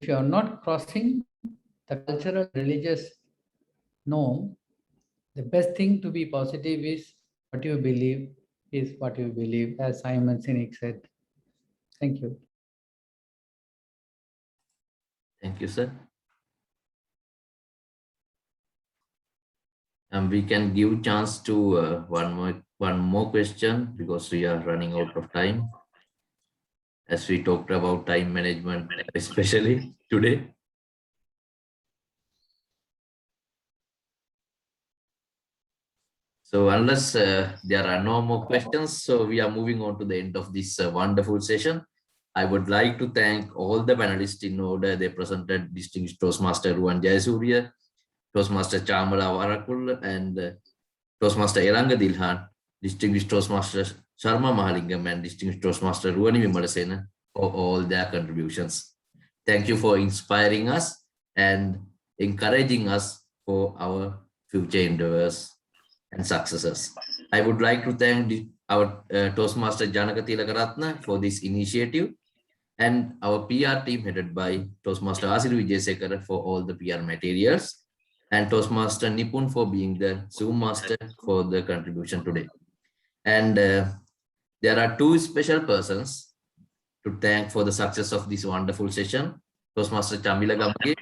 if you are not crossing the cultural religious norm, the best thing to be positive is what you believe is what you believe, as Simon Sinek said. Thank you.
Thank you, sir. And we can give chance to one more question because we are running out of time. As we talked about time management, especially today. So unless there are no more questions, so we are moving on to the end of this wonderful session. I would like to thank all the panelists in order. They presented Distinguished Toastmaster Ruwan Jayasuriya, Toastmaster Chamala Varakul, and Toastmaster Eranga Dilhan, Distinguished Toastmaster Sharma Mahalingam, and Distinguished Toastmaster Ruwani Vimalasena for all their contributions. Thank you for inspiring us and encouraging us for our future endeavors and successes. I would like to thank our Toastmaster Janaka Tilakaratna for this initiative and our PR team headed by Toastmaster Asiru Vijayasekara for all the PR materials, and Toastmaster Nipun for being the Zoom master for the contribution today. And there are two special persons to thank for the success of this wonderful session. Toastmaster Chamila Gamage,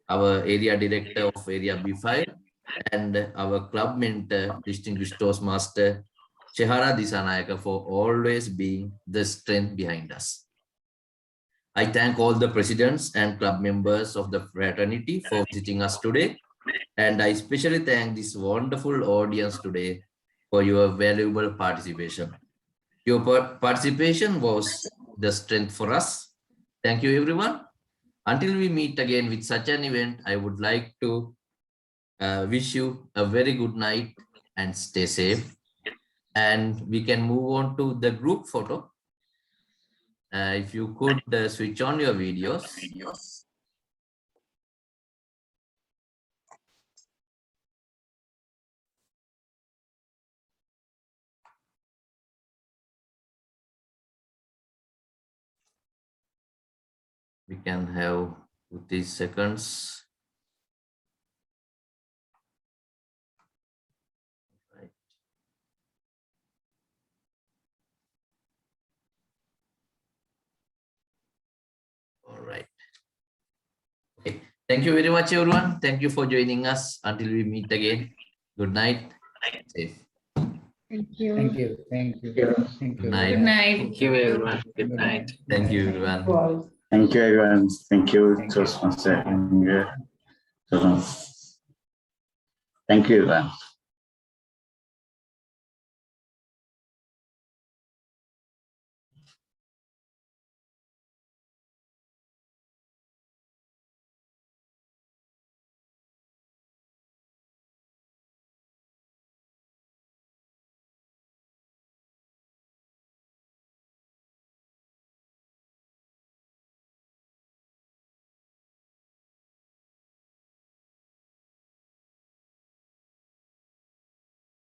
our area director of Area B5, and our club mentor, distinguished Toastmaster Shehara Disanayaka, for always being the strength behind us. I thank all the presidents and club members of the fraternity for visiting us today. And I especially thank this wonderful audience today for your valuable participation. Your participation was the strength for us. Thank you, everyone. Until we meet again with such an event, I would like to wish you a very good night and stay safe. And we can move on to the group photo. If you could switch on your videos. We can have 30 seconds. Right. All right. Okay. Thank you very much, everyone. Thank you for joining us. Until we meet again. Good night. Safe.
Thank you.
Thank you. Thank you. Thank
Good
you.
night.
Good night.
Thank you, everyone. Good night.
Thank you, everyone.
Thank you, everyone. Thank you,
Thank you.
Toastmaster. Thank you, everyone.